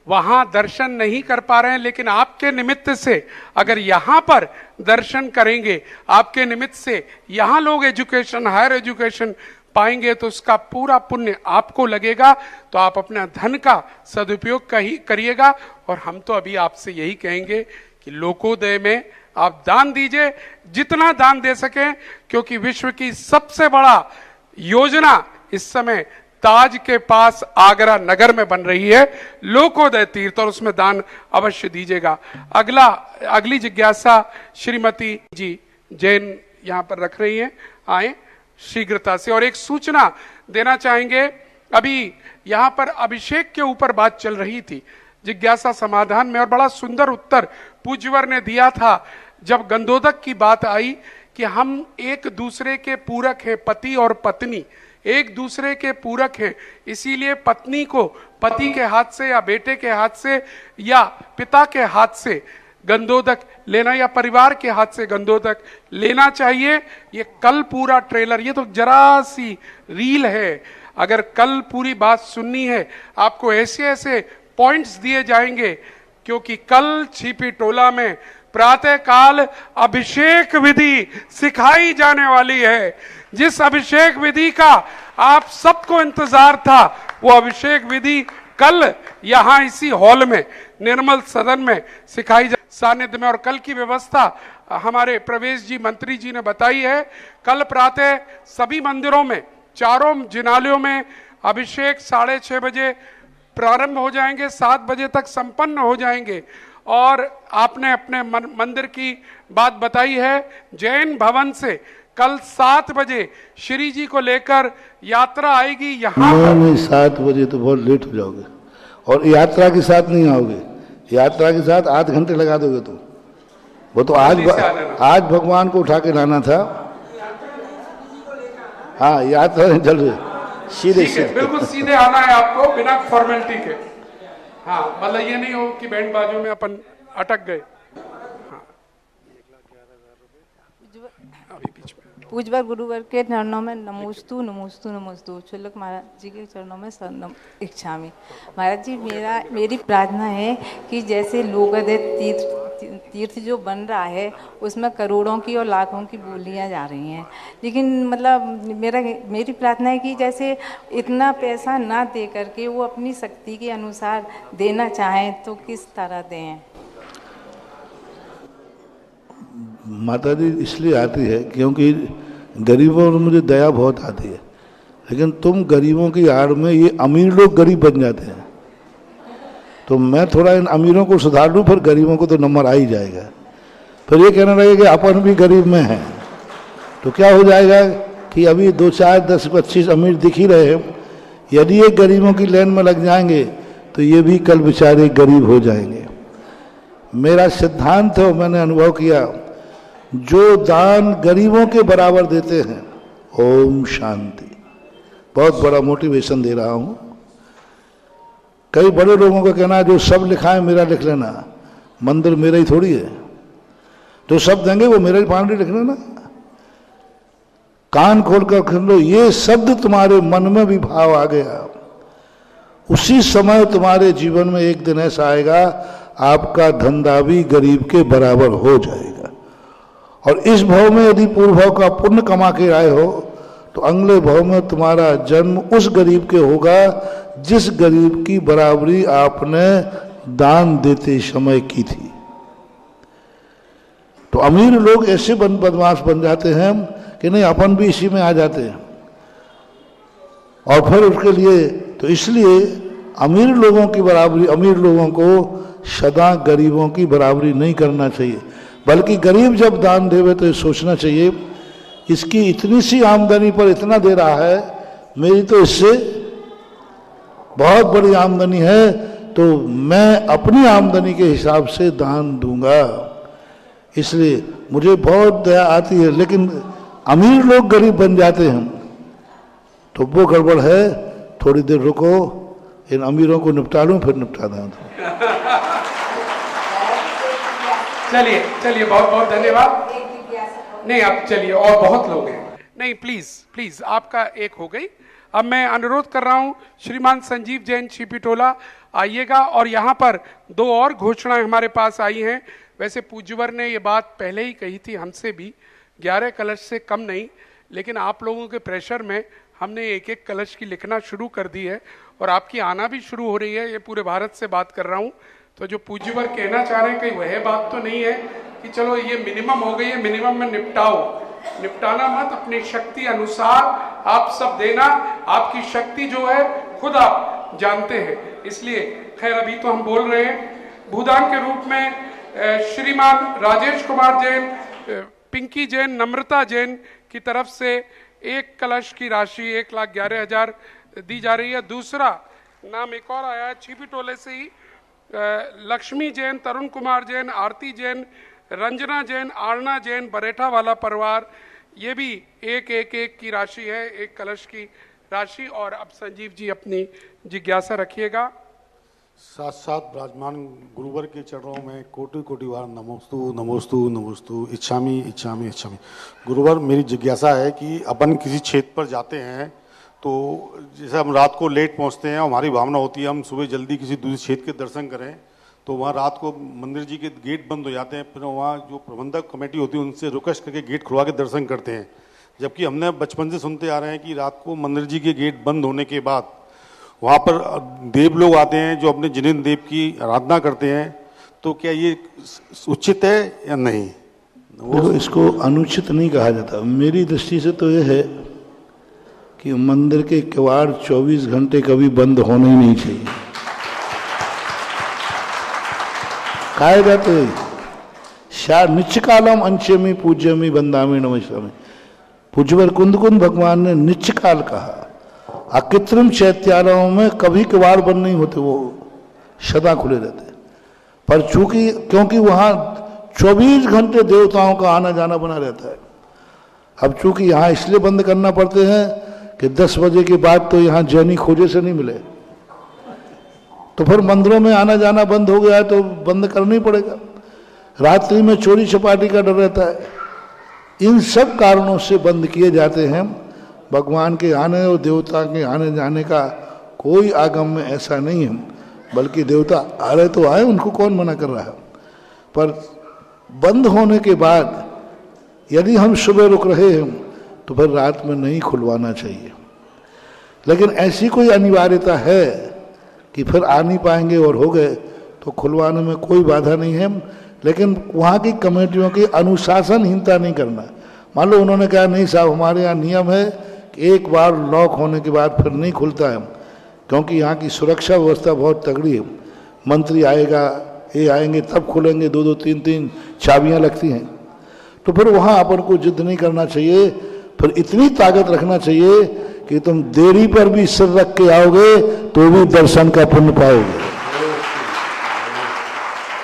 वहां दर्शन नहीं कर पा रहे हैं, लेकिन आपके निमित्त से अगर यहाँ पर दर्शन करेंगे, आपके निमित्त से यहाँ लोग एजुकेशन, हायर एजुकेशन पाएंगे, तो उसका पूरा पुण्य आपको लगेगा। तो आप अपना धन का सदुपयोग करिएगा। और हम तो अभी आपसे यही कहेंगे कि लोकोदय में आप दान दीजिए, जितना दान दे सकें, क्योंकि विश्व की सबसे बड़ा योजना इस समय ताज के पास आगरा नगर में बन रही है लोकोदय तीर्थ, और उसमें दान अवश्य दीजिएगा। अगली जिज्ञासा श्रीमती जी जैन यहां पर रख रही हैं, आए शीघ्रता से। और एक सूचना देना चाहेंगे, अभी यहां पर अभिषेक के ऊपर बात चल रही थी जिज्ञासा समाधान में, और बड़ा सुंदर उत्तर पूज्यवर ने दिया था जब गंधोदक की बात आई कि हम एक दूसरे के पूरक हैं, पति और पत्नी एक दूसरे के पूरक हैं, इसीलिए पत्नी को पति के हाथ से या बेटे के हाथ से या पिता के हाथ से गंधोदक लेना या परिवार के हाथ से गंधोदक लेना चाहिए। ये कल पूरा ट्रेलर, ये तो जरा सी रील है, अगर कल पूरी बात सुननी है आपको ऐसे ऐसे पॉइंट्स दिए जाएंगे, क्योंकि कल छिपी टोला में प्रातः काल अभिषेक विधि सिखाई जाने वाली है। जिस अभिषेक विधि का आप सबको इंतजार था, वो अभिषेक विधि कल यहां इसी हॉल में निर्मल सदन में सिखाई सानिध्य में। और कल की व्यवस्था हमारे प्रवेश जी मंत्री जी ने बताई है। कल प्रातः सभी मंदिरों में, चारों जिनालयों में अभिषेक 6:30 बजे प्रारंभ हो जाएंगे, 7 बजे तक संपन्न हो जाएंगे। और आपने अपने मंदिर की बात बताई है, जैन भवन से कल 7 बजे श्री जी को लेकर यात्रा आएगी यहाँ। नहीं, 7 बजे तो बहुत लेट हो जाओगे, और यात्रा के साथ नहीं आओगे, यात्रा के साथ 8 घंटे लगा दोगे तो वो तो आज भगवान को उठा के लाना था। हाँ, यात्रा नहीं चल रही, सीधे बिल्कुल सीधे आना है आपको बिना फॉर्मेलिटी के। हाँ, मतलब ये नहीं हो कि बैंड बाजों में अपन अटक गए। हाँ, अभी बीच में पूजवर गुरुवर के चरणों में नमोस्तु नमोस्तु नमोस्तु। शुल्क महाराज जी के चरणों में शरणम इच्छामि। महाराज जी, मेरी प्रार्थना है कि जैसे लोकोदय तीर्थ जो बन रहा है उसमें करोड़ों की और लाखों की बोलियां जा रही हैं, लेकिन मतलब मेरी प्रार्थना है कि जैसे इतना पैसा ना दे करके वो अपनी शक्ति के अनुसार देना चाहें तो किस तरह दें? माता जी इसलिए आती है क्योंकि गरीबों में मुझे दया बहुत आती है, लेकिन तुम गरीबों की आड़ में ये अमीर लोग गरीब बन जाते हैं, तो मैं थोड़ा इन अमीरों को सुधार लूँ, फिर गरीबों को तो नंबर आ ही जाएगा। फिर ये कहने लगे कि अपन भी गरीब में हैं, तो क्या हो जाएगा कि अभी 2, 4, 10, 25 अमीर दिख ही रहे हैं, यदि ये गरीबों की लाइन में लग जाएंगे तो ये भी कल बेचारे गरीब हो जाएंगे। मेरा सिद्धांत है, मैंने अनुभव किया, जो दान गरीबों के बराबर देते हैं, ओम शांति, बहुत बड़ा मोटिवेशन दे रहा हूं। कई बड़े लोगों का कहना है जो सब लिखा है मेरा लिख लेना, मंदिर मेरा ही थोड़ी है, जो सब देंगे वो मेरा ही पांडे लिख लेना। कान खोलकर सुन लो, ये शब्द तुम्हारे मन में भी भाव आ गया, उसी समय तुम्हारे जीवन में एक दिन ऐसा आएगा आपका धंधा भी गरीब के बराबर हो जाएगा। और इस भाव में यदि पूर्व भाव का पुण्य कमा के आए हो तो अगले भाव में तुम्हारा जन्म उस गरीब के होगा जिस गरीब की बराबरी आपने दान देते समय की थी। तो अमीर लोग ऐसे बदमाश बन जाते हैं कि नहीं, अपन भी इसी में आ जाते हैं, और फिर उसके लिए तो इसलिए अमीर लोगों की बराबरी, अमीर लोगों को सदा गरीबों की बराबरी नहीं करना चाहिए, बल्कि गरीब जब दान देवे तो ये सोचना चाहिए इसकी इतनी सी आमदनी पर इतना दे रहा है, मेरी तो इससे बहुत बड़ी आमदनी है, तो मैं अपनी आमदनी के हिसाब से दान दूंगा। इसलिए मुझे बहुत दया आती है, लेकिन अमीर लोग गरीब बन जाते हैं तो वो गड़बड़ है। थोड़ी देर रुको, इन अमीरों को निपटा लूं, फिर निपटा दूं। चलिए चलिए, बहुत बहुत धन्यवाद। नहीं, अब चलिए, और बहुत लोग हैं। नहीं, प्लीज प्लीज, आपका एक हो गई। अब मैं अनुरोध कर रहा हूं श्रीमान संजीव जैन छिपीटोला आइएगा, और यहाँ पर 2 और घोषणाएं हमारे पास आई हैं। वैसे पूज्यवर ने ये बात पहले ही कही थी हमसे भी, 11 कलश से कम नहीं, लेकिन आप लोगों के प्रेशर में हमने 1-1 कलश की लिखना शुरू कर दी है, और आपकी आना भी शुरू हो रही है। ये पूरे भारत से बात कर रहा हूँ, तो जो पूज्यवर कहना चाह रहे हैं कहीं वह बात तो नहीं है कि चलो ये मिनिमम हो गई है, मिनिमम में निपटाओ। निपटाना मत, अपनी शक्ति अनुसार आप सब देना, आपकी शक्ति जो है खुद आप जानते हैं। इसलिए खैर अभी तो हम बोल रहे हैं भूदान के रूप में श्रीमान राजेश कुमार जैन, पिंकी जैन, नम्रता जैन की तरफ से एक कलश की राशि 1,11,000 दी जा रही है। दूसरा नाम एक और आया है छिपीटोले से ही, लक्ष्मी जैन, तरुण कुमार जैन, आरती जैन, रंजना जैन, आरना जैन, बरेठा वाला परिवार, ये भी एक की राशि है, एक कलश की राशि। और अब संजीव जी अपनी जिज्ञासा रखिएगा। साथ साथ विराजमान गुरुवर के चरणों में कोटि कोटि बार नमोस्तु नमोस्तु नमोस्तु, इच्छामी इच्छामी इच्छामी। गुरुवर, मेरी जिज्ञासा है कि अपन किसी क्षेत्र पर जाते हैं तो जैसे हम रात को लेट पहुंचते हैं, हमारी भावना होती है हम सुबह जल्दी किसी दूसरे क्षेत्र के दर्शन करें, तो वहाँ रात को मंदिर जी के गेट बंद हो जाते हैं, फिर वहाँ जो प्रबंधक कमेटी होती है उनसे रिक्वेस्ट करके गेट खुलवा के दर्शन करते हैं। जबकि हमने बचपन से सुनते आ रहे हैं कि रात को मंदिर जी के गेट बंद होने के बाद वहाँ पर देव लोग आते हैं जो अपने जिनेंद्र देव की आराधना करते हैं, तो क्या ये उचित है या नहीं? देखो, इसको अनुचित नहीं कहा जाता। मेरी दृष्टि से तो यह है कि मंदिर के किवाड़ 24 घंटे कभी बंद होने ही नहीं चाहिए। कायदा तो शा नित्य कालम अंशमी पूज्यमी बंदामी नमस्कामी। पूज्यवर कुंद भगवान ने नित्य काल कहा। अकृत्रिम चैत्यालयों में कभी किवाड़ बंद नहीं होते, वो सदा खुले रहते। पर चूंकि क्योंकि वहाँ 24 घंटे देवताओं का आना जाना बना रहता है, अब चूंकि यहाँ इसलिए बंद करना पड़ते हैं कि 10 बजे के बाद तो यहाँ जैनी खोजे से नहीं मिले, तो फिर मंदिरों में आना जाना बंद हो गया तो बंद करना ही पड़ेगा। रात्रि में चोरी चपाटी का डर रहता है। इन सब कारणों से बंद किए जाते हैं। भगवान के आने और देवता के आने जाने का कोई आगम में ऐसा नहीं है, बल्कि देवता आ रहे तो आए, उनको कौन मना कर रहा है। पर बंद होने के बाद यदि हम सुबह रुक रहे हैं तो फिर रात में नहीं खुलवाना चाहिए। लेकिन ऐसी कोई अनिवार्यता है कि फिर आ नहीं पाएंगे और हो गए तो खुलवाने में कोई बाधा नहीं है। लेकिन वहाँ की कमेटियों की अनुशासनहीनता नहीं करना। मान लो उन्होंने कहा नहीं साहब, हमारे यहाँ नियम है कि एक बार लॉक होने के बाद फिर नहीं खुलता है, क्योंकि यहाँ की सुरक्षा व्यवस्था बहुत तगड़ी है। मंत्री आएगा, ये आएंगे तब खुलेंगे, 2-2 3-3 चाबियाँ लगती हैं। तो फिर वहाँ अपन को जिद नहीं करना चाहिए, फिर इतनी ताकत रखना चाहिए कि तुम देरी पर भी सिर रख के आओगे तो भी दर्शन का पुण्य पाओगे,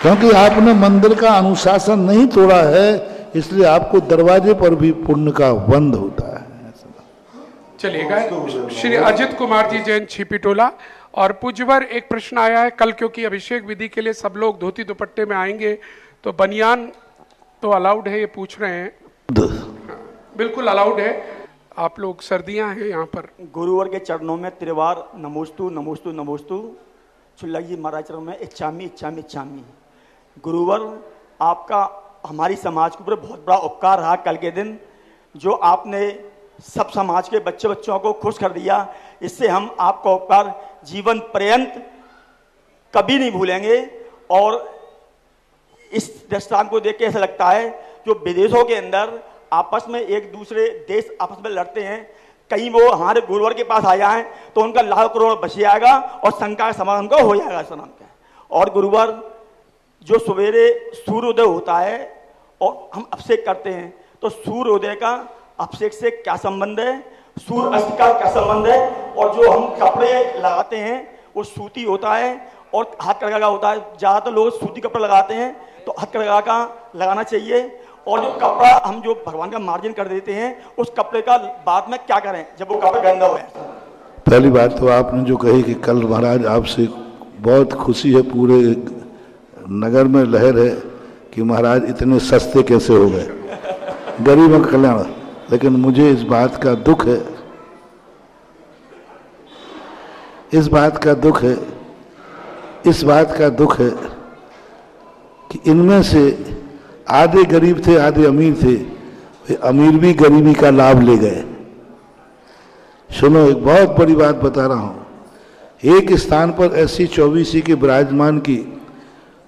क्योंकि आपने मंदिर का अनुशासन नहीं तोड़ा है, इसलिए आपको दरवाजे पर भी पुण्य का बंद होता है। चलिएगा श्री अजित कुमार जी जैन छिपीटोला। और पूज्यवर एक प्रश्न आया है, कल क्योंकि अभिषेक विधि के लिए सब लोग धोती दुपट्टे में आएंगे तो बनियान तो अलाउड है, ये पूछ रहे हैं। बिल्कुल अलाउड है, आप लोग सर्दियां हैं यहाँ पर। गुरुवर के चरणों में त्रिवार नमोस्तु नमोस्तु नमोस्तु, चुल्ला जी महाराज चरणों में इच्छामी इच्छामी इच्छामी। गुरुवर, आपका हमारी समाज के ऊपर बहुत बड़ा उपकार रहा कल के दिन, जो आपने सब समाज के बच्चों को खुश कर दिया। इससे हम आपका उपकार जीवन पर्यंत कभी नहीं भूलेंगे। और इस दृष्टांत को देख के ऐसा लगता है जो विदेशों के अंदर आपस में एक दूसरे देश आपस में लड़ते हैं, कहीं वो हमारे गुरुवर के पास आ जाएं तो उनका लाख करोड़ बच जाएगा और शंका का समाधान का हो जाएगा सनाम का। और गुरुवर, जो सवेरे सूर्योदय होता है और हम अभिषेक करते हैं, तो सूर्योदय का अभिषेक से क्या संबंध है, सूर्य अस्त का क्या संबंध है? और जो हम कपड़े लगाते हैं वो सूती होता है और हाथ कड़गा का होता है। ज़्यादातर लोग सूती कपड़ा लगाते हैं, तो हाथ कड़गा का लगाना चाहिए। और जो कपड़ा हम जो भगवान का मार्जिन कर देते हैं, उस कपड़े का बाद में क्या करें जब वो कपड़ा गंदा हो? पहली बात तो आपने जो कही कि कल महाराज आपसे बहुत खुशी है, पूरे नगर में लहर है कि महाराज इतने सस्ते कैसे हो गए, गरीबों का कल्याण। लेकिन मुझे इस बात का दुख है, इस बात का दुख है कि इनमें से आधे गरीब थे आधे अमीर थे, वे अमीर भी गरीबी का लाभ ले गए। सुनो, एक बहुत बड़ी बात बता रहा हूं। एक स्थान पर ऐसी 24 के विराजमान की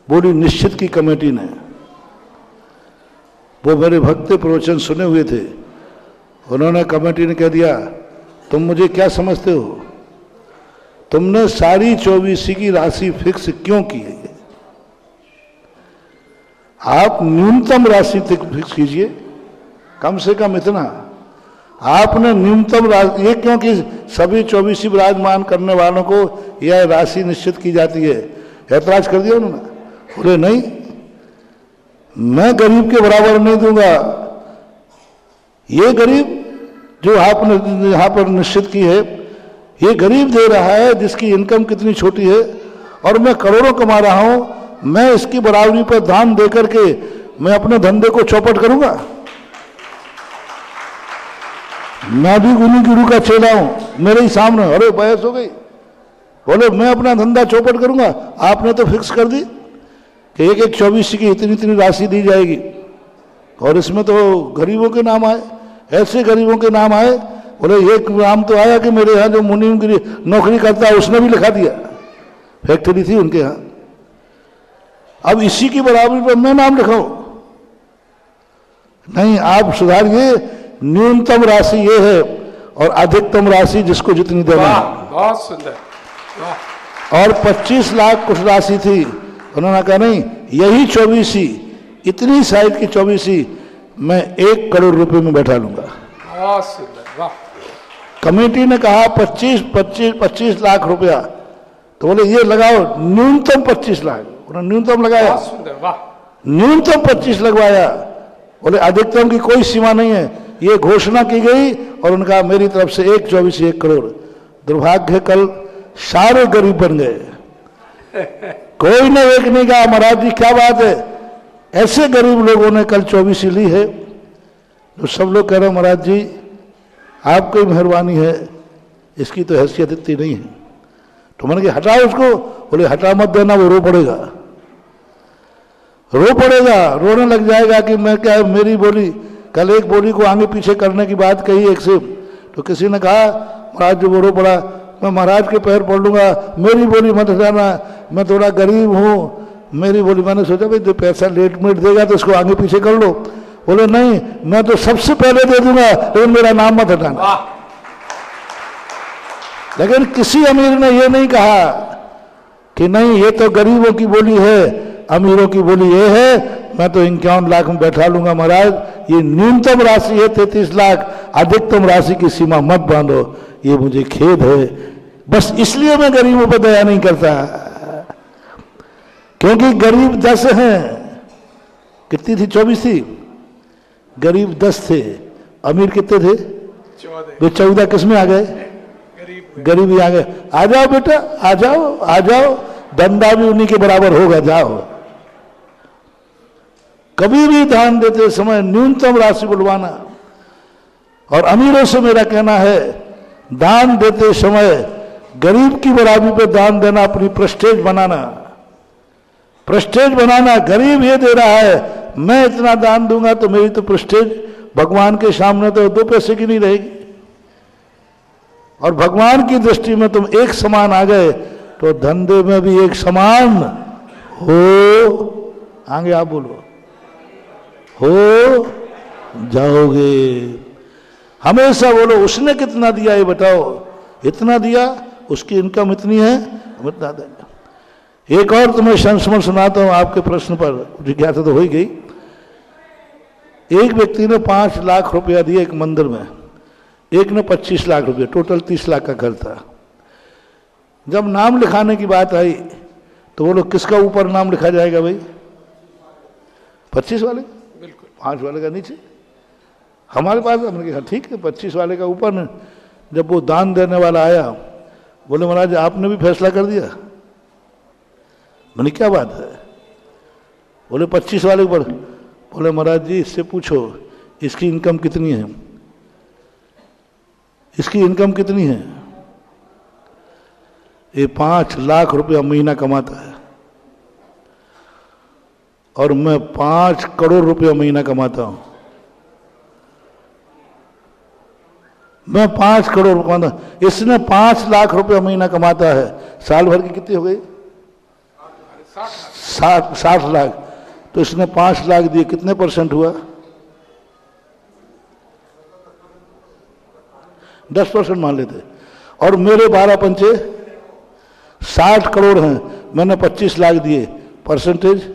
बड़ी निश्चित की कमेटी ने, वो मेरे भक्त प्रवचन सुने हुए थे, उन्होंने कमेटी ने कह दिया तुम मुझे क्या समझते हो? तुमने सारी 24 की राशि फिक्स क्यों की है? आप न्यूनतम राशि तक फिक्स कीजिए, कम से कम इतना। आपने न्यूनतम राशि ये क्योंकि सभी 24 विराजमान करने वालों को यह राशि निश्चित की जाती है, ऐतराज कर दिया उन्होंने। बोले नहीं, मैं गरीब के बराबर नहीं दूंगा। ये गरीब जो आपने यहां पर निश्चित की है, ये गरीब दे रहा है जिसकी इनकम कितनी छोटी है, और मैं करोड़ों कमा रहा हूं। मैं इसकी बराबरी पर दान दे करके मैं अपने धंधे को चौपट करूंगा? मैं भी गुरु गुरु का चेला हूं, मेरे ही सामने अरे बहस हो गई। बोले मैं अपना धंधा चौपट करूंगा? आपने तो फिक्स कर दी कि एक एक 24 की इतनी इतनी राशि दी जाएगी, और इसमें तो गरीबों के नाम आए, ऐसे गरीबों के नाम आए। बोले एक नाम तो आया कि मेरे यहाँ जो मुनीम की नौकरी करता है उसने भी लिखा दिया, फैक्ट्री थी उनके यहाँ। अब इसी की बराबरी पर मैं नाम लिखाऊं? नहीं, आप सुधारिए। न्यूनतम राशि ये है और अधिकतम राशि जिसको जितनी देना है। बहुत सुंदर। और 25 लाख कुछ राशि थी, उन्होंने कहा नहीं, यही 24 इतनी साइज की 24 मैं 1 करोड़ रुपए में बैठा लूंगा। बहुत सुंदर, वाह। कमेटी ने कहा 25 लाख रुपया, तो बोले ये लगाओ न्यूनतम 25 लाख। उन्होंने न्यूनतम लगाया, बहुत सुंदर, वाह। न्यूनतम 25 लगवाया। बोले अधिकतम की कोई सीमा नहीं है, ये घोषणा की गई और उनका मेरी तरफ से 1 करोड़। दुर्भाग्य कल सारे गरीब बन गए, कोई ने एक नहीं कहा महाराज जी क्या बात है। ऐसे गरीब लोगों ने कल 24 ली है, तो सब लोग कह रहे हैं महाराज जी आपकी मेहरबानी है, इसकी तो हैसियत इतनी नहीं है। तो मैंने कहा हटाओ उसको। बोले हटा मत देना, वो रो पड़ेगा, रोने लग जाएगा कि मैं क्या, मेरी बोली। कल एक बोली को आगे पीछे करने की बात कही एक से, तो किसी ने कहा महाराज जो वो रो पड़ा, मैं महाराज के पैर पड़ लूंगा, मेरी बोली मत हटाना, मैं थोड़ा गरीब हूँ, मेरी बोली। मैंने सोचा भाई जो पैसा लेट मेट देगा तो उसको आगे पीछे कर लो। बोले नहीं, मैं तो सबसे पहले दे दूंगा, लेकिन मेरा नाम मत हटाना। लेकिन किसी अमीर ने यह नहीं कहा कि नहीं ये तो गरीबों की बोली है, अमीरों की बोली ये है, मैं तो 51 लाख में बैठा लूंगा महाराज। ये न्यूनतम राशि है 33 लाख, अधिकतम राशि की सीमा मत बांधो, ये मुझे खेद है। बस इसलिए मैं गरीबों पर दया नहीं करता, क्योंकि गरीब 10 हैं। कितनी थी? 24 थी। गरीब 10 थे, अमीर कितने थे? 14। तो 14 किस में आ गए? गरीबी आ गए। आ जाओ बेटा, आ जाओ, आ जाओ, धंधा भी उन्हीं के बराबर होगा, जाओ। कभी भी दान देते समय न्यूनतम राशि बुलवाना। और अमीरों से मेरा कहना है, दान देते समय गरीब की बराबरी पे दान देना, अपनी प्रेस्टेज बनाना, प्रेस्टेज बनाना। गरीब ये दे रहा है, मैं इतना दान दूंगा तो मेरी तो प्रेस्टेज भगवान के सामने तो 2 पैसे की नहीं रहेगी। और भगवान की दृष्टि में तुम एक समान आ गए तो धंधे में भी एक समान हो, आगे आप बोलो, हो जाओगे। हमेशा बोलो उसने कितना दिया ये बताओ, इतना दिया, उसकी इनकम इतनी है, हम इतना देंगे। एक और तुम्हें संस्मरण सुनाता हूं आपके प्रश्न पर, जिज्ञासा तो हो ही गई। एक व्यक्ति ने 5 लाख रुपया दिया एक मंदिर में, एक ने 25 लाख रुपया, टोटल 30 लाख का घर था। जब नाम लिखाने की बात आई तो बोलो किसका ऊपर नाम लिखा जाएगा भाई? 25 वाले, बिल्कुल 5 वाले का नीचे। हमारे पास हमने कहा ठीक है 25 वाले का ऊपर न। जब वो दान देने वाला आया, बोले महाराज आपने भी फैसला कर दिया? मैंने क्या बात है? बोले 25 वाले ऊपर। बोले महाराज जी इससे पूछो इसकी इनकम कितनी है, इसकी इनकम कितनी है? ये 5 लाख रुपया महीना कमाता है और मैं 5 करोड़ रुपया महीना कमाता हूं। मैं 5 करोड़ कमाता, इसने 5 लाख रुपया महीना कमाता है। साल भर की कितनी हो गई? 60 लाख। तो इसने 5 लाख दिए, कितने % हुआ? 10% मान लेते, और मेरे 12 पंचे 60 करोड़ हैं, मैंने 25 लाख दिए, परसेंटेज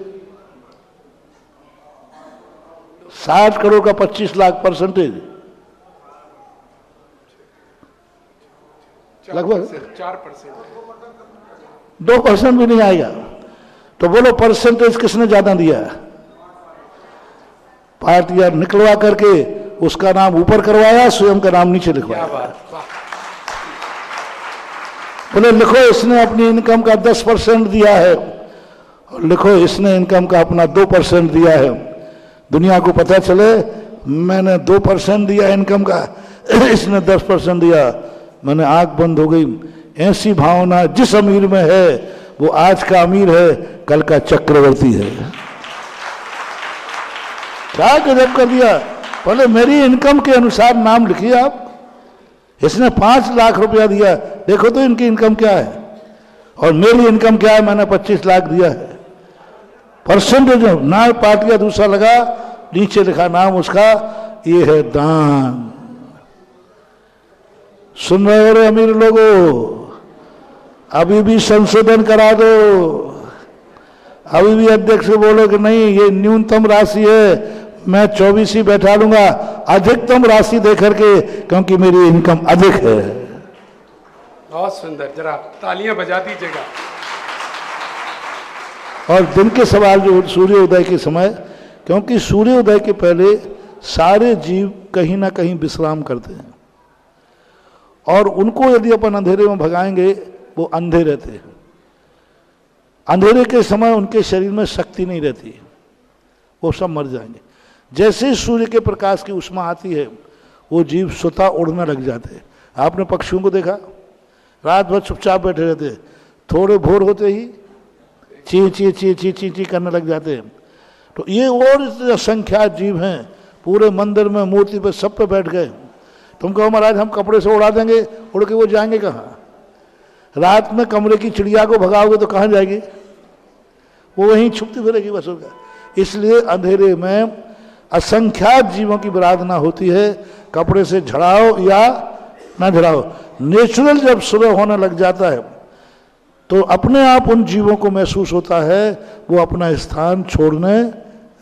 60 करोड़ का 25 लाख परसेंटेज लगभग 4%। 2% भी नहीं आएगा। तो बोलो परसेंटेज किसने ज्यादा दिया? पार्टियां निकलवा करके उसका नाम ऊपर करवाया, स्वयं का नाम नीचे लिखवाया। बोले लिखो इसने अपनी इनकम का 10% दिया है, और लिखो इसने इनकम का अपना 2% दिया है। दुनिया को पता चले मैंने 2% दिया इनकम का, इसने 10% दिया। मैंने आंख बंद हो गई। ऐसी भावना जिस अमीर में है वो आज का अमीर है, कल का चक्रवर्ती है। क्या गजब कर दिया। पहले मेरी इनकम के अनुसार नाम लिखिए आप। इसने 5 लाख रुपया दिया, देखो तो इनकी इनकम क्या है, और मेरी इनकम क्या है, मैंने 25 लाख दिया है। परसेंटेज ना पार्टियां दूसरा लगा, नीचे लिखा नाम उसका, ये है दान। सुन रहे हो रे अमीर लोगों, अभी भी संशोधन करा दो। अभी भी अध्यक्ष से बोलो कि नहीं ये न्यूनतम राशि है, मैं 24 ही बैठा लूंगा, अधिकतम राशि देकर के, क्योंकि मेरी इनकम अधिक है। बहुत सुंदर, जरा तालियां बजा दीजिएगा। और दिन के सवाल जो सूर्योदय के समय, क्योंकि सूर्योदय के पहले सारे जीव कहीं ना कहीं विश्राम करते हैं, और उनको यदि अपन अंधेरे में भगाएंगे वो अंधे रहते हैं। अंधेरे के समय उनके शरीर में शक्ति नहीं रहती, वो सब मर जाएंगे। जैसे ही सूर्य के प्रकाश की उष्मा आती है वो जीव स्वतः उड़ने लग जाते हैं। आपने पक्षियों को देखा, रात भर चुपचाप बैठे रहते हैं, थोड़े भोर होते ही ची ची ची ची ची ची करने लग जाते हैं। तो ये और असंख्यात जीव हैं, पूरे मंदिर में मूर्ति पे सब पे बैठ गए। तुम कहो महाराज हम कपड़े से उड़ा देंगे, उड़ के वो जाएंगे कहाँ? रात में कमरे की चिड़िया को भगाओगे तो कहाँ जाएगी? वो वहीं छुपती फिरेगी बस होगा। इसलिए अंधेरे में असंख्यात जीवों की विराधना होती है, कपड़े से झड़ाओ या ना झड़ाओ। नेचुरल जब सुबह होने लग जाता है तो अपने आप उन जीवों को महसूस होता है वो अपना स्थान छोड़ने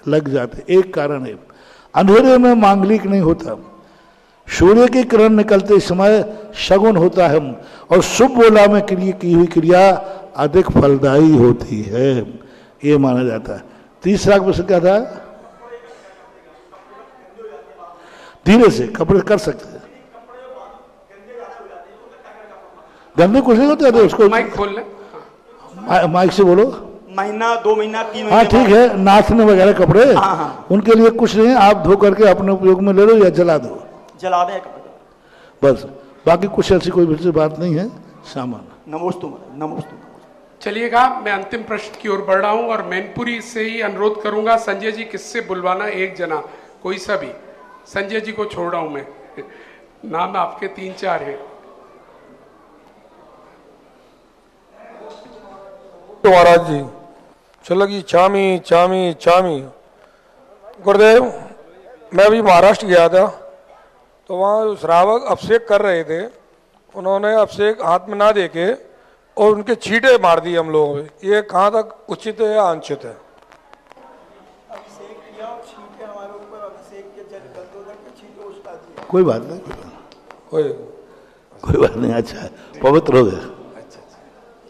लग जाते। एक कारण है, अंधेरे में मांगलिक नहीं होता, सूर्य की किरण निकलते समय शगुन होता है, और शुभ बोला में की हुई क्रिया अधिक फलदायी होती है, ये माना जाता है। तीसरा क्वेश्चन क्या था? धीरे से कपड़े कर सकते हैं, गंदे कुछ नहीं होते उसको। माइक खोल ले, माइक से बोलो। महीना 2 महीना 3 महीने। हाँ ठीक है, नाचने वगैरह कपड़े, उनके लिए कुछ नहीं, आप धो करके अपने उपयोग में ले लो या जला दो, जला दें कपड़े बस। बाकी कुछ ऐसी कोई भी बात नहीं है, सामान्य। नमोस्तु नमोस्तु। चलिएगा, मैं अंतिम प्रश्न की ओर बढ़ रहा हूं और मैनपुरी से ही अनुरोध करूंगा संजय जी किससे बुलवाना, एक जना कोई सा भी। संजय जी को छोड़ रहा हूं मैं, नाम आपके 3-4 हैं। तो महाराज जी चलो जी, चामी चामी चामी। गुरुदेव, मैं अभी महाराष्ट्र गया था तो वहाँ श्रावक अभिषेक कर रहे थे, उन्होंने अभिषेक हाथ में ना देके और उनके छींटे मार दिए हम लोगों पे। ये कहाँ तक उचित है या अनुचित है? कोई बात नहीं, कोई बात नहीं, अच्छा है, पवित्र हो गया।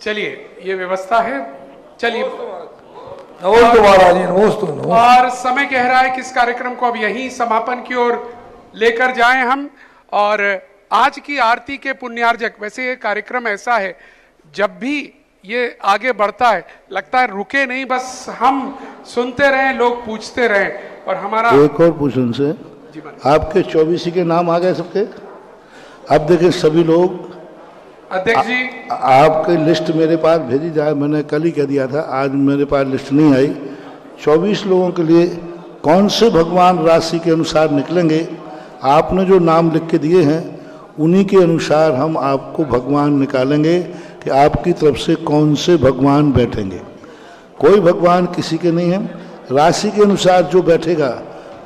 चलिए, ये व्यवस्था है। चलिए, नमोस्तु महाराज जी, नमोस्तु। और समय कह रहा है कि इस कार्यक्रम को अब यहीं समापन की ओर लेकर जाएं हम। और आज की आरती के पुण्यार्जक, वैसे ये कार्यक्रम ऐसा है जब भी ये आगे बढ़ता है लगता है रुके नहीं, बस हम सुनते रहें, लोग पूछते रहें। और हमारा एक और पूछ उनसे, आपके 24 के नाम आ गए सबके? अब देखें सभी लोग, अध्यक्ष जी आपकी लिस्ट मेरे पास भेजी जाए, मैंने कल ही कह दिया था, आज मेरे पास लिस्ट नहीं आई। 24 लोगों के लिए कौन से भगवान राशि के अनुसार निकलेंगे, आपने जो नाम लिख के दिए हैं उन्हीं के अनुसार हम आपको भगवान निकालेंगे कि आपकी तरफ से कौन से भगवान बैठेंगे। कोई भगवान किसी के नहीं है, राशि के अनुसार जो बैठेगा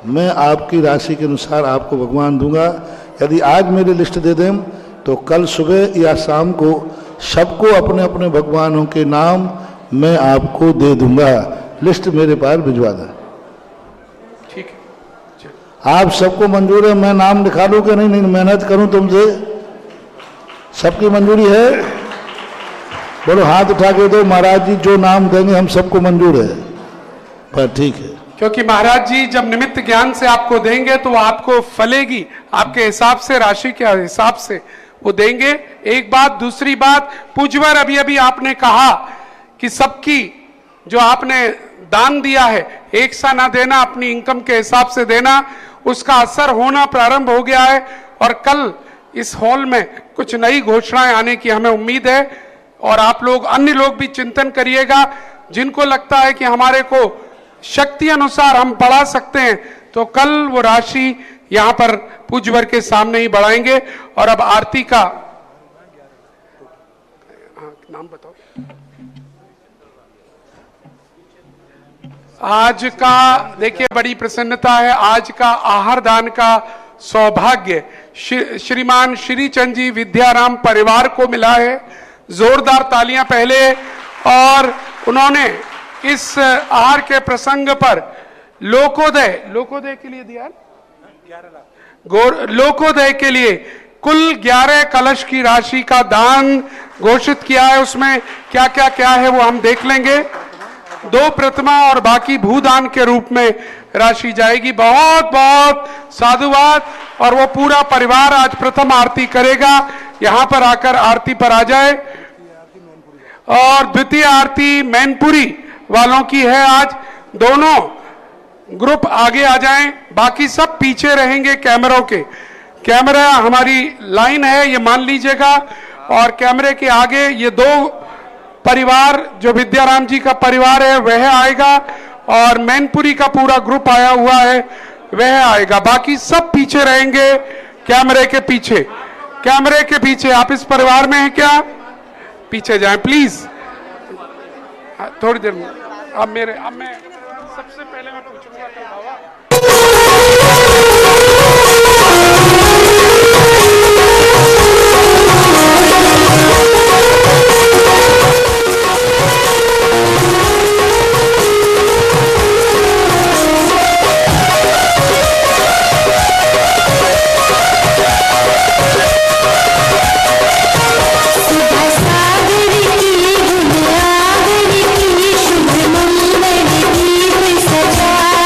मैं आपकी राशि के अनुसार आपको भगवान दूंगा। यदि आज मेरी लिस्ट दे दें तो कल सुबह या शाम को सबको अपने अपने भगवानों के नाम मैं आपको दे दूंगा। लिस्ट मेरे पास भिजवा दें। ठीक है, आप सबको मंजूर है मैं नाम लिखा लूं कि नहीं? नहीं मेहनत करूं तुमसे? सबकी मंजूरी है? बोलो हाथ उठा के दो। महाराज जी जो नाम देंगे हम सबको मंजूर है। पर ठीक है, क्योंकि महाराज जी जब निमित्त ज्ञान से आपको देंगे तो वो आपको फलेगी, आपके हिसाब से, राशि के हिसाब से वो देंगे। एक बात। दूसरी बात, पूज्यवर अभी अभी आपने कहा कि सबकी जो आपने दान दिया है एक सा ना देना, अपनी इनकम के हिसाब से देना, उसका असर होना प्रारंभ हो गया है। और कल इस हॉल में कुछ नई घोषणाएं आने की हमें उम्मीद है। और आप लोग, अन्य लोग भी चिंतन करिएगा, जिनको लगता है कि हमारे को शक्ति अनुसार हम बढ़ा सकते हैं, तो कल वो राशि यहां पर पूज्यवर के सामने ही बढ़ाएंगे। और अब आरती का नाम बताओ। आज का देखिए बड़ी प्रसन्नता है, आज का आहार दान का सौभाग्य श्रीमान श्रीचंद जी विद्याराम परिवार को मिला है। जोरदार तालियां पहले। और उन्होंने इस आहार के प्रसंग पर लोकोदय के लिए दिया, लोकोदय के लिए कुल 11 कलश की राशि का दान घोषित किया है। उसमें क्या क्या है वो हम देख लेंगे। 2 प्रतिमा और बाकी भूदान के रूप में राशि जाएगी। बहुत बहुत साधुवाद। और वो पूरा परिवार आज प्रथम आरती करेगा। यहां पर आकर आरती पर आ जाए। और द्वितीय आरती मैनपुरी वालों की है आज। दोनों ग्रुप आगे आ जाएं, बाकी सब पीछे रहेंगे कैमरों के। कैमरा हमारी लाइन है, ये मान लीजिएगा। और कैमरे के आगे ये 2 परिवार, जो विद्याराम जी का परिवार है वह आएगा, और मैनपुरी का पूरा ग्रुप आया हुआ है वह आएगा। बाकी सब पीछे रहेंगे, कैमरे के पीछे। कैमरे के पीछे आप इस परिवार में हैं क्या? पीछे जाएं प्लीज। थोड़ी देर में अब मैं सबसे पहले मैं पूछूंगा कि बाबा सजाए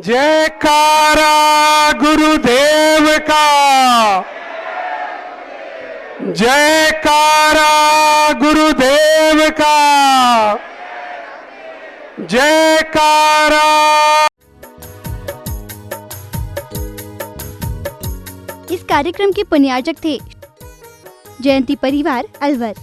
जयकारा गुरुदेव का, जयकारा गुरुदेव का, जयकारा। इस कार्यक्रम के पुण्यार्जक थे जयंती परिवार अलवर।